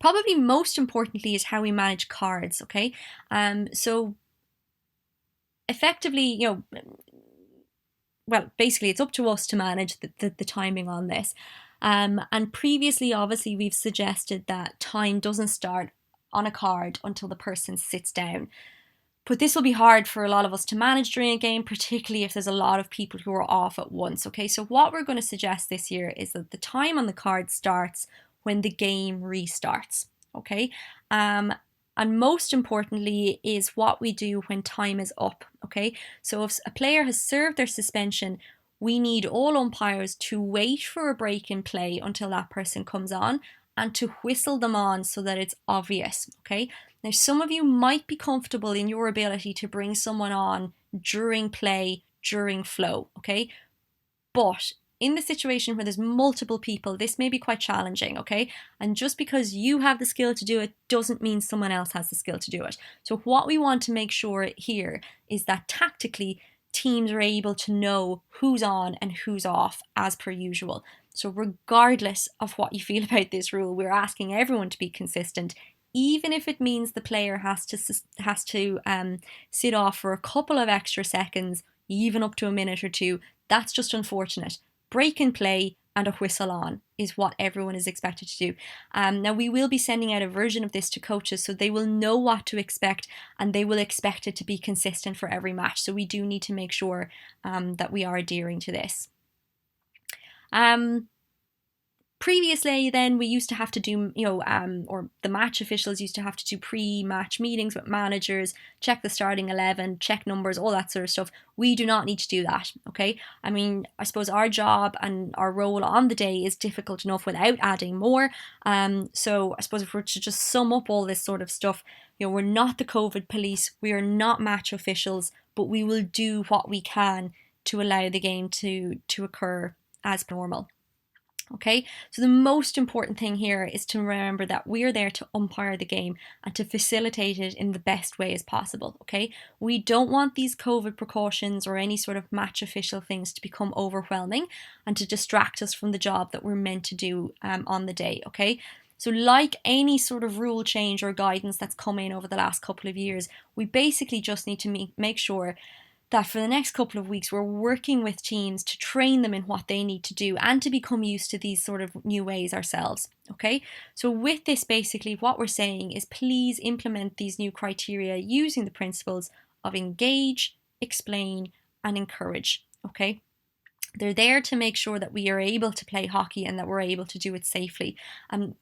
[SPEAKER 1] Probably most importantly is how we manage cards, okay? So effectively, basically it's up to us to manage the timing on this. And previously, obviously, we've suggested that time doesn't start on a card until the person sits down. But this will be hard for a lot of us to manage during a game, particularly if there's a lot of people who are off at once. Okay, so what we're going to suggest this year is that the time on the card starts when the game restarts. Okay, and most importantly is what we do when time is up. Okay, so if a player has served their suspension, we need all umpires to wait for a break in play until that person comes on and to whistle them on so that it's obvious, okay? Now, some of you might be comfortable in your ability to bring someone on during play, during flow, okay? But in the situation where there's multiple people, this may be quite challenging, okay? And just because you have the skill to do it doesn't mean someone else has the skill to do it. So what we want to make sure here is that tactically, teams are able to know who's on and who's off as per usual. So regardless of what you feel about this rule, we're asking everyone to be consistent, even if it means the player has to sit off for a couple of extra seconds, even up to a minute or two. That's just unfortunate. Break in play and a whistle on is what everyone is expected to do. Now we will be sending out a version of this to coaches so they will know what to expect and they will expect it to be consistent for every match. So we do need to make sure that we are adhering to this. Previously, then we used to have to do, or the match officials used to have to do pre-match meetings with managers, check the starting 11, check numbers, all that sort of stuff. We do not need to do that, okay? I mean, I suppose our job and our role on the day is difficult enough without adding more. So I suppose if we're to just sum up all this sort of stuff, we're not the COVID police, we are not match officials, but we will do what we can to allow the game to occur as normal. Okay, so the most important thing here is to remember that we're there to umpire the game and to facilitate it in the best way as possible. Okay, we don't want these COVID precautions or any sort of match official things to become overwhelming and to distract us from the job that we're meant to do on the day. Okay, so like any sort of rule change or guidance that's come in over the last couple of years, we basically just need to make sure that for the next couple of weeks we're working with teams to train them in what they need to do and to become used to these sort of new ways ourselves. Okay, so with this, basically what we're saying is please implement these new criteria using the principles of engage, explain and encourage. Okay, they're there to make sure that we are able to play hockey and that we're able to do it safely.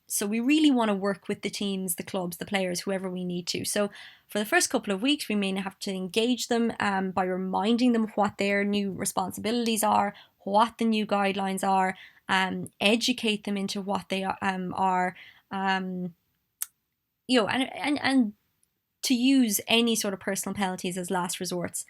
[SPEAKER 1] So we really want to work with the teams, the clubs, the players, whoever we need to. So for the first couple of weeks, we may have to engage them by reminding them what their new responsibilities are, what the new guidelines are, educate them into what they are, and to use any sort of personal penalties as last resorts.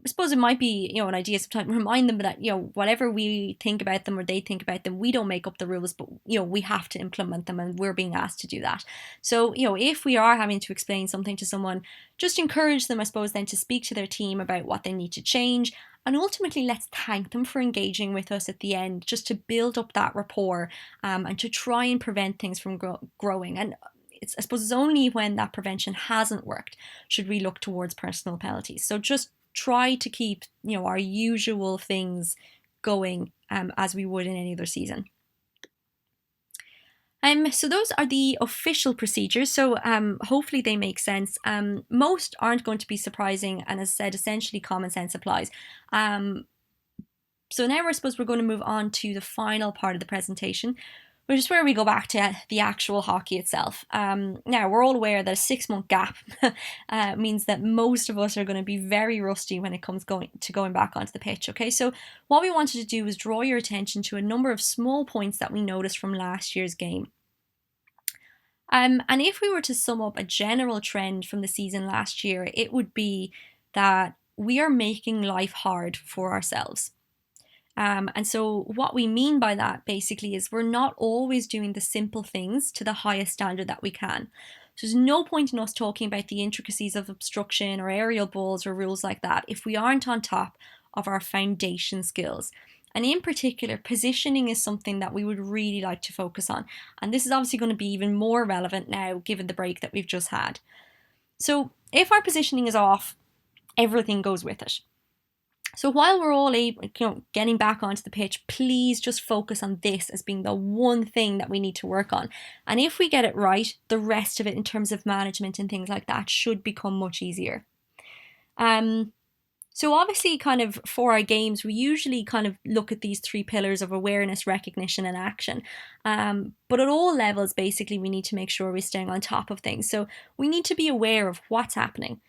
[SPEAKER 1] I suppose it might be, an idea sometimes remind them that, whatever we think about them or they think about them, we don't make up the rules, but, we have to implement them and we're being asked to do that. So, if we are having to explain something to someone, just encourage them, I suppose, then to speak to their team about what they need to change. And ultimately, let's thank them for engaging with us at the end, just to build up that rapport and to try and prevent things from growing. And I suppose it's only when that prevention hasn't worked should we look towards personal penalties. So just try to keep, our usual things going as we would in any other season. So those are the official procedures. So hopefully they make sense. Most aren't going to be surprising, and as I said, essentially common sense applies. So now I suppose we're going to move on to the final part of the presentation, which is where we go back to the actual hockey itself. Now, we're all aware that a 6-month gap means that most of us are going to be very rusty when it comes going back onto the pitch, okay? So what we wanted to do was draw your attention to a number of small points that we noticed from last year's game. And if we were to sum up a general trend from the season last year, it would be that we are making life hard for ourselves. And so what we mean by that basically is we're not always doing the simple things to the highest standard that we can. So there's no point in us talking about the intricacies of obstruction or aerial balls or rules like that if we aren't on top of our foundation skills. And in particular, positioning is something that we would really like to focus on. And this is obviously going to be even more relevant now given the break that we've just had. So if our positioning is off, everything goes with it. So while we're all getting back onto the pitch, please just focus on this as being the one thing that we need to work on. And if we get it right, the rest of it in terms of management and things like that should become much easier. So obviously kind of for our games, we usually kind of look at these 3 pillars of awareness, recognition and action. But at all levels, basically, we need to make sure we're staying on top of things. So we need to be aware of what's happening,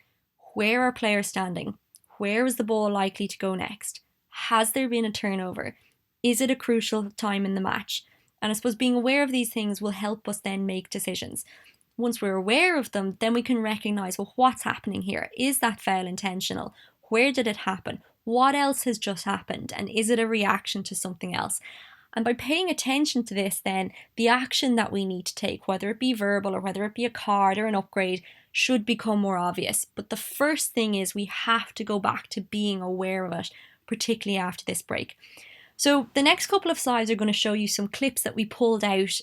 [SPEAKER 1] where are players standing, where is the ball likely to go next? Has there been a turnover? Is it a crucial time in the match? And I suppose being aware of these things will help us then make decisions. Once we're aware of them, then we can recognise, well, what's happening here? Is that foul intentional? Where did it happen? What else has just happened? And is it a reaction to something else? And by paying attention to this, then the action that we need to take, whether it be verbal or whether it be a card or an upgrade, should become more obvious. But the first thing is we have to go back to being aware of it, particularly after this break. So the next couple of slides are going to show you some clips that we pulled out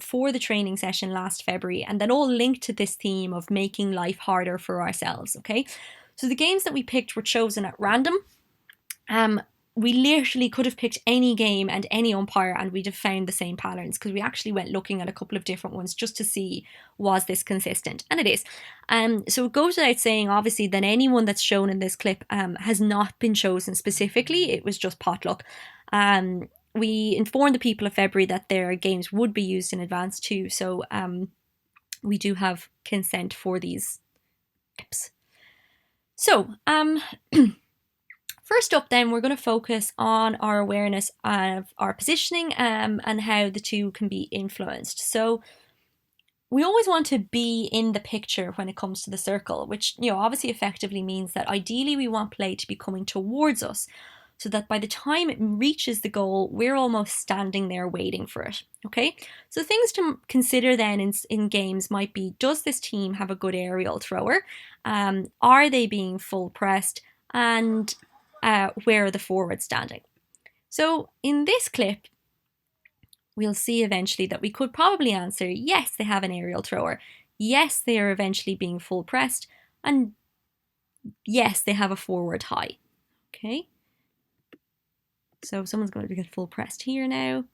[SPEAKER 1] for the training session last February, and then all linked to this theme of making life harder for ourselves, okay? So the games that we picked were chosen at random. we literally could have picked any game and any umpire and we'd have found the same patterns, because we actually went looking at a couple of different ones just to see, was this consistent? And it is. So it goes without saying, obviously, that anyone that's shown in this clip has not been chosen specifically. It was just potluck. We informed the people of February that their games would be used in advance too. So we do have consent for these clips. So first up then, we're going to focus on our awareness of our positioning and how the two can be influenced. So we always want to be in the picture when it comes to the circle, which, obviously effectively means that ideally we want play to be coming towards us, so that by the time it reaches the goal, we're almost standing there waiting for it, okay? So things to consider then in games might be, does this team have a good aerial thrower? Are they being full pressed? And where are the forwards standing? So in this clip, we'll see eventually that we could probably answer, yes, they have an aerial thrower. Yes, they are eventually being full pressed. And yes, they have a forward high. Okay. So someone's going to get full pressed here now.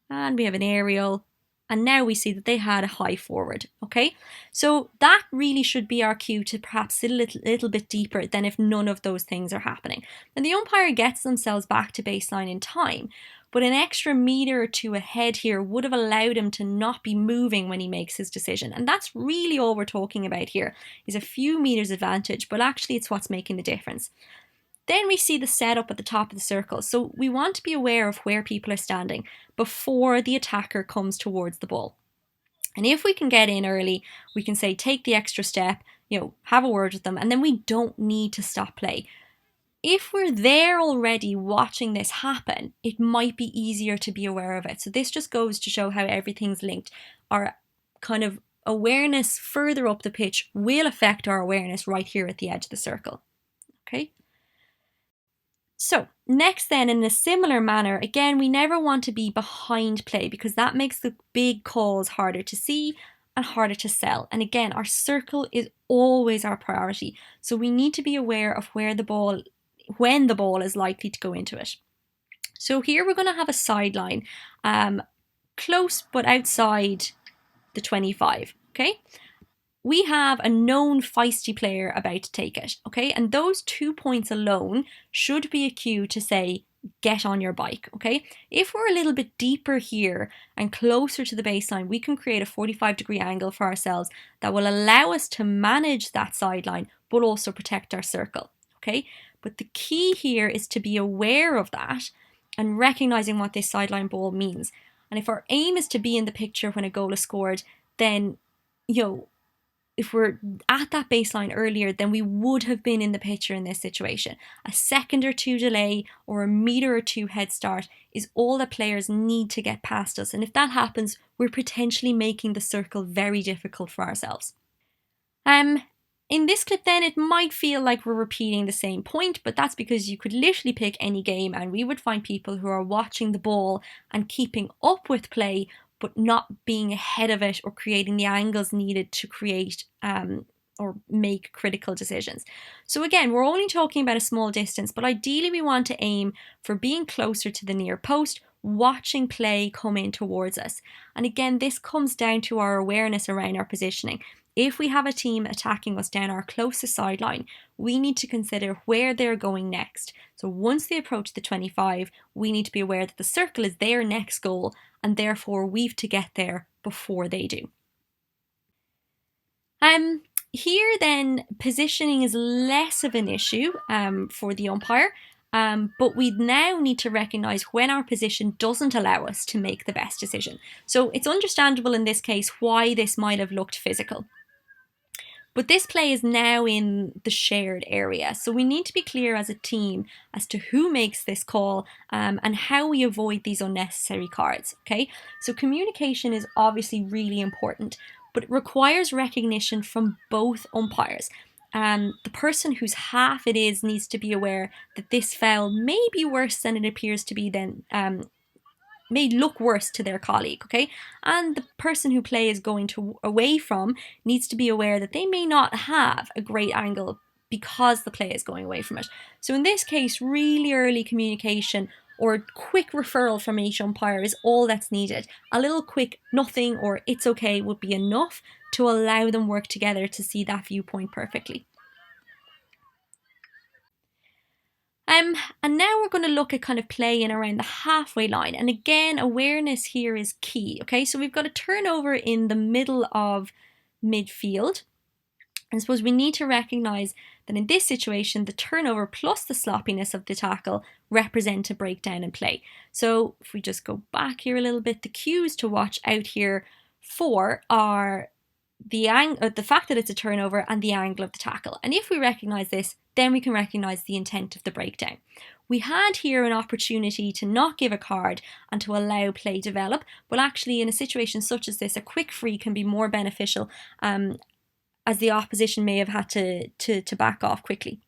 [SPEAKER 1] And we have an aerial. And now we see that they had a high forward. Okay. So that really should be our cue to perhaps sit a little bit deeper than if none of those things are happening. And the umpire gets themselves back to baseline in time, but an extra meter or two ahead here would have allowed him to not be moving when he makes his decision. And that's really all we're talking about here, is a few meters advantage, but actually it's what's making the difference. Then we see the setup at the top of the circle. So we want to be aware of where people are standing before the attacker comes towards the ball. And if we can get in early, we can say, take the extra step, have a word with them, and then we don't need to stop play. If we're there already watching this happen, it might be easier to be aware of it. So this just goes to show how everything's linked. Our kind of awareness further up the pitch will affect our awareness right here at the edge of the circle. Okay. So next then, in a similar manner, again, we never want to be behind play, because that makes the big calls harder to see and harder to sell. And again, our circle is always our priority. So we need to be aware of when the ball is likely to go into it. So here we're going to have a sideline, close but outside the 25, okay? We have a known feisty player about to take it, okay? And those 2 points alone should be a cue to say, get on your bike, okay? If we're a little bit deeper here and closer to the baseline, we can create a 45-degree angle for ourselves that will allow us to manage that sideline, but also protect our circle, okay? But the key here is to be aware of that and recognizing what this sideline ball means. And if our aim is to be in the picture when a goal is scored, then, if we're at that baseline earlier, then we would have been in the picture in this situation. A second or two delay or a meter or two head start is all that players need to get past us. And if that happens, we're potentially making the circle very difficult for ourselves. In this clip then, it might feel like we're repeating the same point, but that's because you could literally pick any game and we would find people who are watching the ball and keeping up with play, but not being ahead of it or creating the angles needed to create or make critical decisions. So again, we're only talking about a small distance, but ideally we want to aim for being closer to the near post, watching play come in towards us. And again, this comes down to our awareness around our positioning. If we have a team attacking us down our closest sideline, we need to consider where they're going next. So once they approach the 25, we need to be aware that the circle is their next goal, and therefore we've to get there before they do. Here then, positioning is less of an issue for the umpire, but we now need to recognise when our position doesn't allow us to make the best decision. So it's understandable in this case why this might have looked physical. But this play is now in the shared area, so we need to be clear as a team as to who makes this call and how we avoid these unnecessary cards, okay? So communication is obviously really important, but it requires recognition from both umpires. The person whose half it is needs to be aware that this foul may be worse than it appears to be, then may look worse to their colleague, okay? And the person who play is going away from needs to be aware that they may not have a great angle because the play is going away from it. So in this case, really early communication or quick referral from each umpire is all that's needed. A little quick nothing or it's okay would be enough to allow them work together to see that viewpoint perfectly. And now we're going to look at kind of play in around the halfway line. And again, awareness here is key. Okay, so we've got a turnover in the middle of midfield. And I suppose we need to recognise that in this situation, the turnover plus the sloppiness of the tackle represent a breakdown in play. So if we just go back here a little bit, the cues to watch out here for are the fact that it's a turnover and the angle of the tackle. And if we recognise this, then we can recognise the intent of the breakdown. We had here an opportunity to not give a card and to allow play develop, but actually in a situation such as this, a quick free can be more beneficial as the opposition may have had to back off quickly.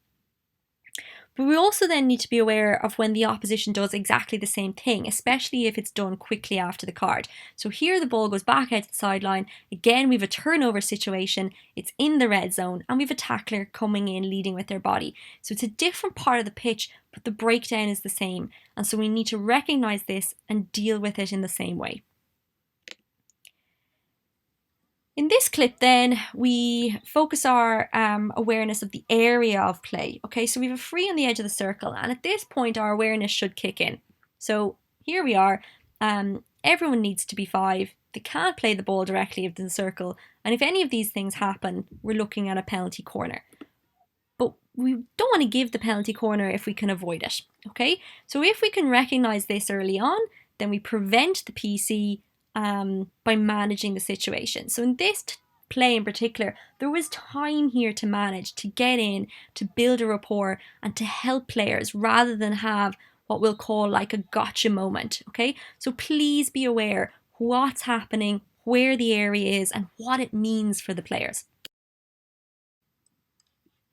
[SPEAKER 1] But we also then need to be aware of when the opposition does exactly the same thing, especially if it's done quickly after the card. So here the ball goes back out to the sideline. Again, we've a turnover situation. It's in the red zone and we've a tackler coming in leading with their body. So it's a different part of the pitch, but the breakdown is the same. And so we need to recognise this and deal with it in the same way. In this clip then, we focus our awareness of the area of play. Okay, so we have a free on the edge of the circle, and at this point our awareness should kick in. So here we are, everyone needs to be 5. They can't play the ball directly into the circle, and if any of these things happen, we're looking at a penalty corner. But we don't want to give the penalty corner if we can avoid it. Okay, so if we can recognise this early on, then we prevent the PC by managing the situation. So in this play in particular, there was time here to manage, to get in, to build a rapport and to help players rather than have what we'll call like a gotcha moment. Okay, so please be aware what's happening, where the area is and what it means for the players.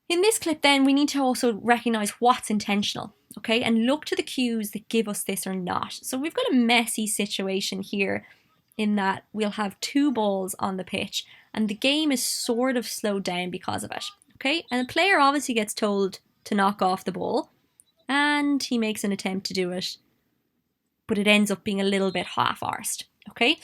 [SPEAKER 1] In this clip then, we need to also recognise what's intentional, okay, and look to the cues that give us this or not. So we've got a messy situation here in that we'll have 2 balls on the pitch and the game is sort of slowed down because of it, okay? And the player obviously gets told to knock off the ball and he makes an attempt to do it, but it ends up being a little bit half-arsed, okay?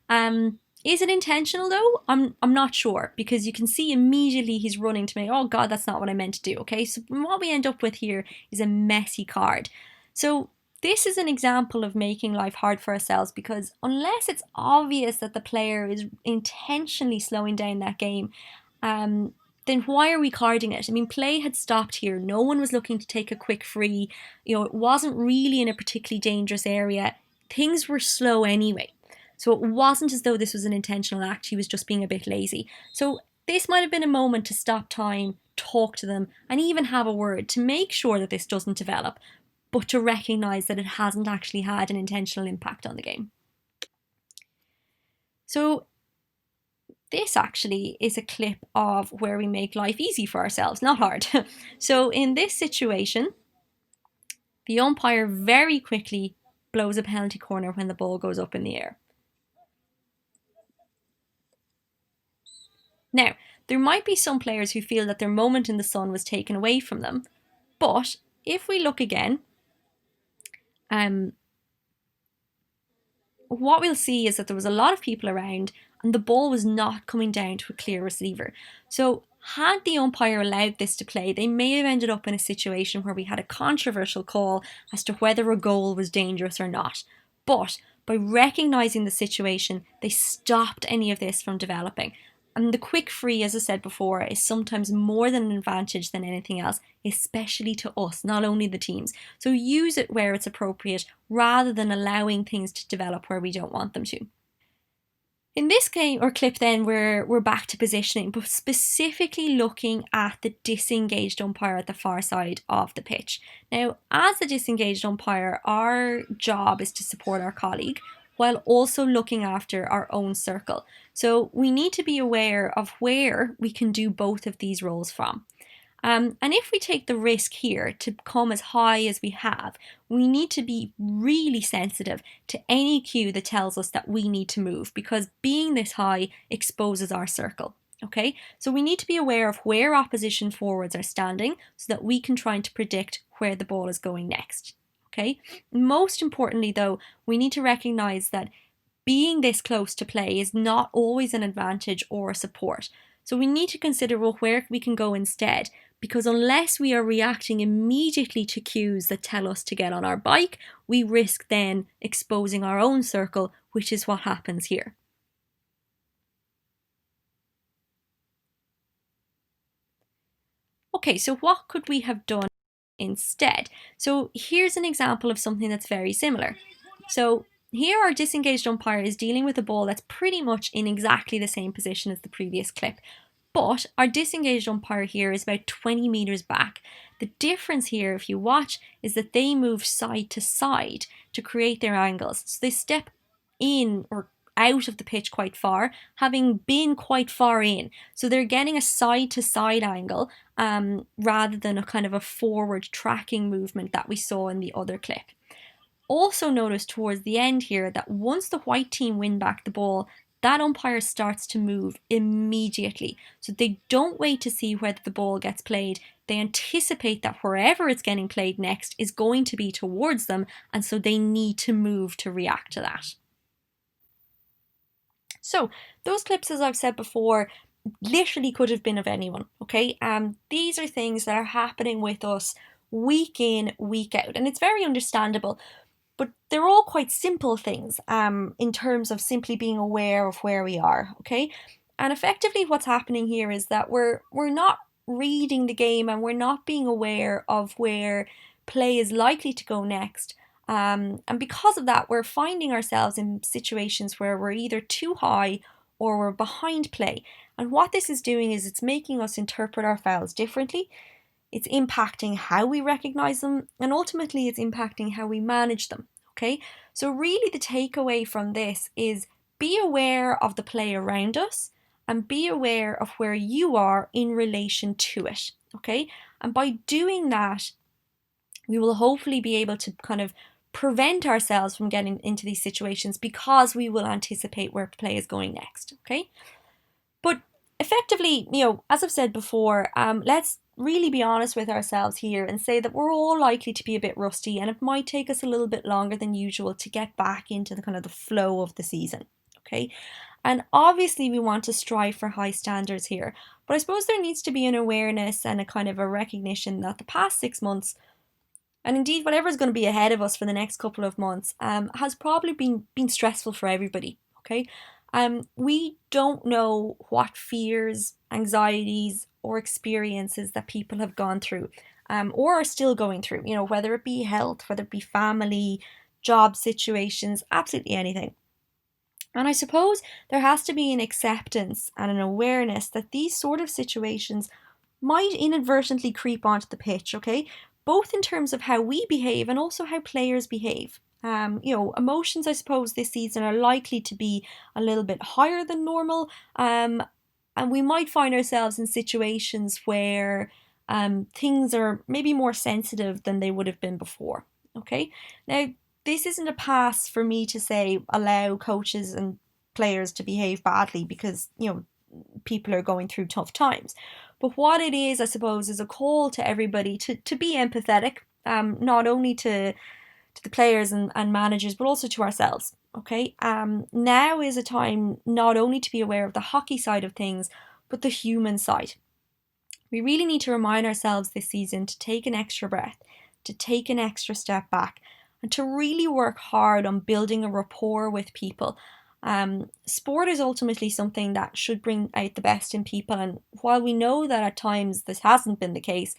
[SPEAKER 1] Is it intentional though? I'm not sure, because you can see immediately he's running to me, oh God, that's not what I meant to do, okay? So what we end up with here is a messy card. So this is an example of making life hard for ourselves, because unless it's obvious that the player is intentionally slowing down that game, then why are we carding it? I mean, play had stopped here. No one was looking to take a quick free. You know, it wasn't really in a particularly dangerous area. Things were slow anyway. So it wasn't as though this was an intentional act. He was just being a bit lazy. So this might have been a moment to stop time, talk to them, and even have a word to make sure that this doesn't develop, but to recognise that it hasn't actually had an intentional impact on the game. So this actually is a clip of where we make life easy for ourselves, not hard. So in this situation, the umpire very quickly blows a penalty corner when the ball goes up in the air. Now, there might be some players who feel that their moment in the sun was taken away from them, but if we look again, what we'll see is that there was a lot of people around and the ball was not coming down to a clear receiver. So had the umpire allowed this to play, they may have ended up in a situation where we had a controversial call as to whether a goal was dangerous or not. But by recognising the situation, they stopped any of this from developing. And the quick free, as I said before, is sometimes more than an advantage than anything else, especially to us, not only the teams. So use it where it's appropriate rather than allowing things to develop where we don't want them to. In this game or clip then, we're back to positioning, but specifically looking at the disengaged umpire at the far side of the pitch. Now, as the disengaged umpire, our job is to support our colleague while also looking after our own circle. So we need to be aware of where we can do both of these roles from. And if we take the risk here to come as high as we have, we need to be really sensitive to any cue that tells us that we need to move, because being this high exposes our circle. Okay, so we need to be aware of where opposition forwards are standing so that we can try to predict where the ball is going next. Okay, most importantly though, we need to recognize that being this close to play is not always an advantage or a support. So we need to consider, well, where we can go instead, because unless we are reacting immediately to cues that tell us to get on our bike, we risk then exposing our own circle, which is what happens here. Okay, so what could we have done instead? So here's an example of something that's very similar. So here our disengaged umpire is dealing with a ball that's pretty much in exactly the same position as the previous clip. But our disengaged umpire here is about 20 meters back. The difference here, if you watch, is that they move side to side to create their angles. So they step in or out of the pitch quite far, having been quite far in. So they're getting a side to side angle rather than a kind of a forward tracking movement that we saw in the other clip. Also notice towards the end here that once the white team win back the ball, that umpire starts to move immediately. So they don't wait to see whether the ball gets played. They anticipate that wherever it's getting played next is going to be towards them, and so they need to move to react to that. So those clips, as I've said before, literally could have been of anyone, okay? These are things that are happening with us week in, week out, and it's very understandable. But they're all quite simple things in terms of simply being aware of where we are, okay? And effectively what's happening here is that we're not reading the game and we're not being aware of where play is likely to go next. And because of that, we're finding ourselves in situations where we're either too high or we're behind play. And what this is doing is it's making us interpret our fouls differently. It's impacting how we recognize them, and ultimately it's impacting how we manage them. Okay, so really the takeaway from this is be aware of the play around us and be aware of where you are in relation to it. Okay, and by doing that, we will hopefully be able to kind of prevent ourselves from getting into these situations because we will anticipate where play is going next. Okay, but effectively, as I've said before, let's really be honest with ourselves here and say that we're all likely to be a bit rusty, and it might take us a little bit longer than usual to get back into the kind of the flow of the season. Okay, and obviously we want to strive for high standards here, but I suppose there needs to be an awareness and a kind of a recognition that the past 6 months, and indeed whatever is going to be ahead of us for the next couple of months, has probably been stressful for everybody. Okay, we don't know what fears, anxieties, or experiences that people have gone through, or are still going through. Whether it be health, whether it be family, job situations, absolutely anything. And I suppose there has to be an acceptance and an awareness that these sort of situations might inadvertently creep onto the pitch, okay? Both in terms of how we behave and also how players behave. Emotions, I suppose, this season are likely to be a little bit higher than normal. And we might find ourselves in situations where things are maybe more sensitive than they would have been before. Okay? Now, this isn't a pass for me to say allow coaches and players to behave badly because, people are going through tough times. But what it is, I suppose, is a call to everybody to be empathetic, not only to the players and managers, but also to ourselves. Okay, now is a time not only to be aware of the hockey side of things, but the human side. We really need to remind ourselves this season to take an extra breath, to take an extra step back, and to really work hard on building a rapport with people. Sport is ultimately something that should bring out the best in people, and while we know that at times this hasn't been the case,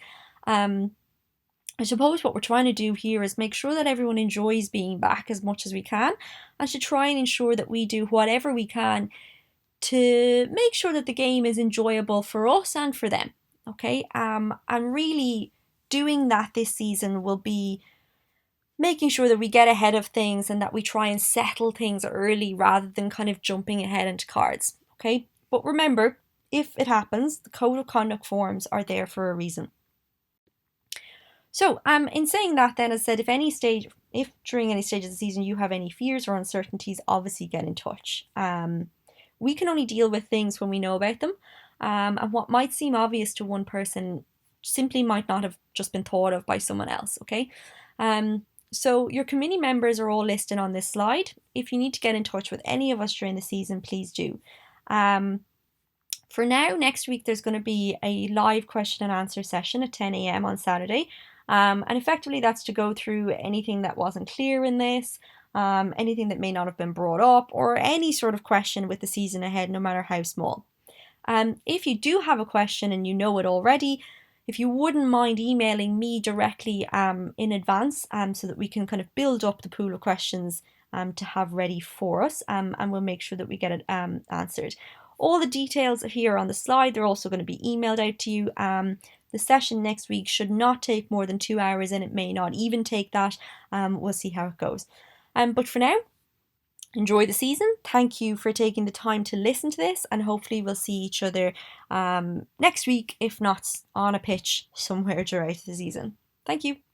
[SPEAKER 1] I suppose what we're trying to do here is make sure that everyone enjoys being back as much as we can, and to try and ensure that we do whatever we can to make sure that the game is enjoyable for us and for them. Okay, and really doing that this season will be making sure that we get ahead of things and that we try and settle things early rather than kind of jumping ahead into cards. Okay, but remember, if it happens, the code of conduct forms are there for a reason. So, in saying that, then, as I said, if during any stage of the season you have any fears or uncertainties, obviously get in touch. We can only deal with things when we know about them. and what might seem obvious to one person simply might not have just been thought of by someone else, okay? So your committee members are all listed on this slide. If you need to get in touch with any of us during the season, please do. For now, next week there's going to be a live question and answer session at 10 a.m. on Saturday. And effectively that's to go through anything that wasn't clear in this, anything that may not have been brought up, or any sort of question with the season ahead, no matter how small. If you do have a question and you know it already, if you wouldn't mind emailing me directly in advance so that we can kind of build up the pool of questions to have ready for us, and we'll make sure that we get it answered. All the details are here on the slide. They're also going to be emailed out to you. The session next week should not take more than 2 hours, and it may not even take that. We'll see how it goes. But for now, enjoy the season. Thank you for taking the time to listen to this, and hopefully we'll see each other next week, if not on a pitch somewhere throughout the season. Thank you.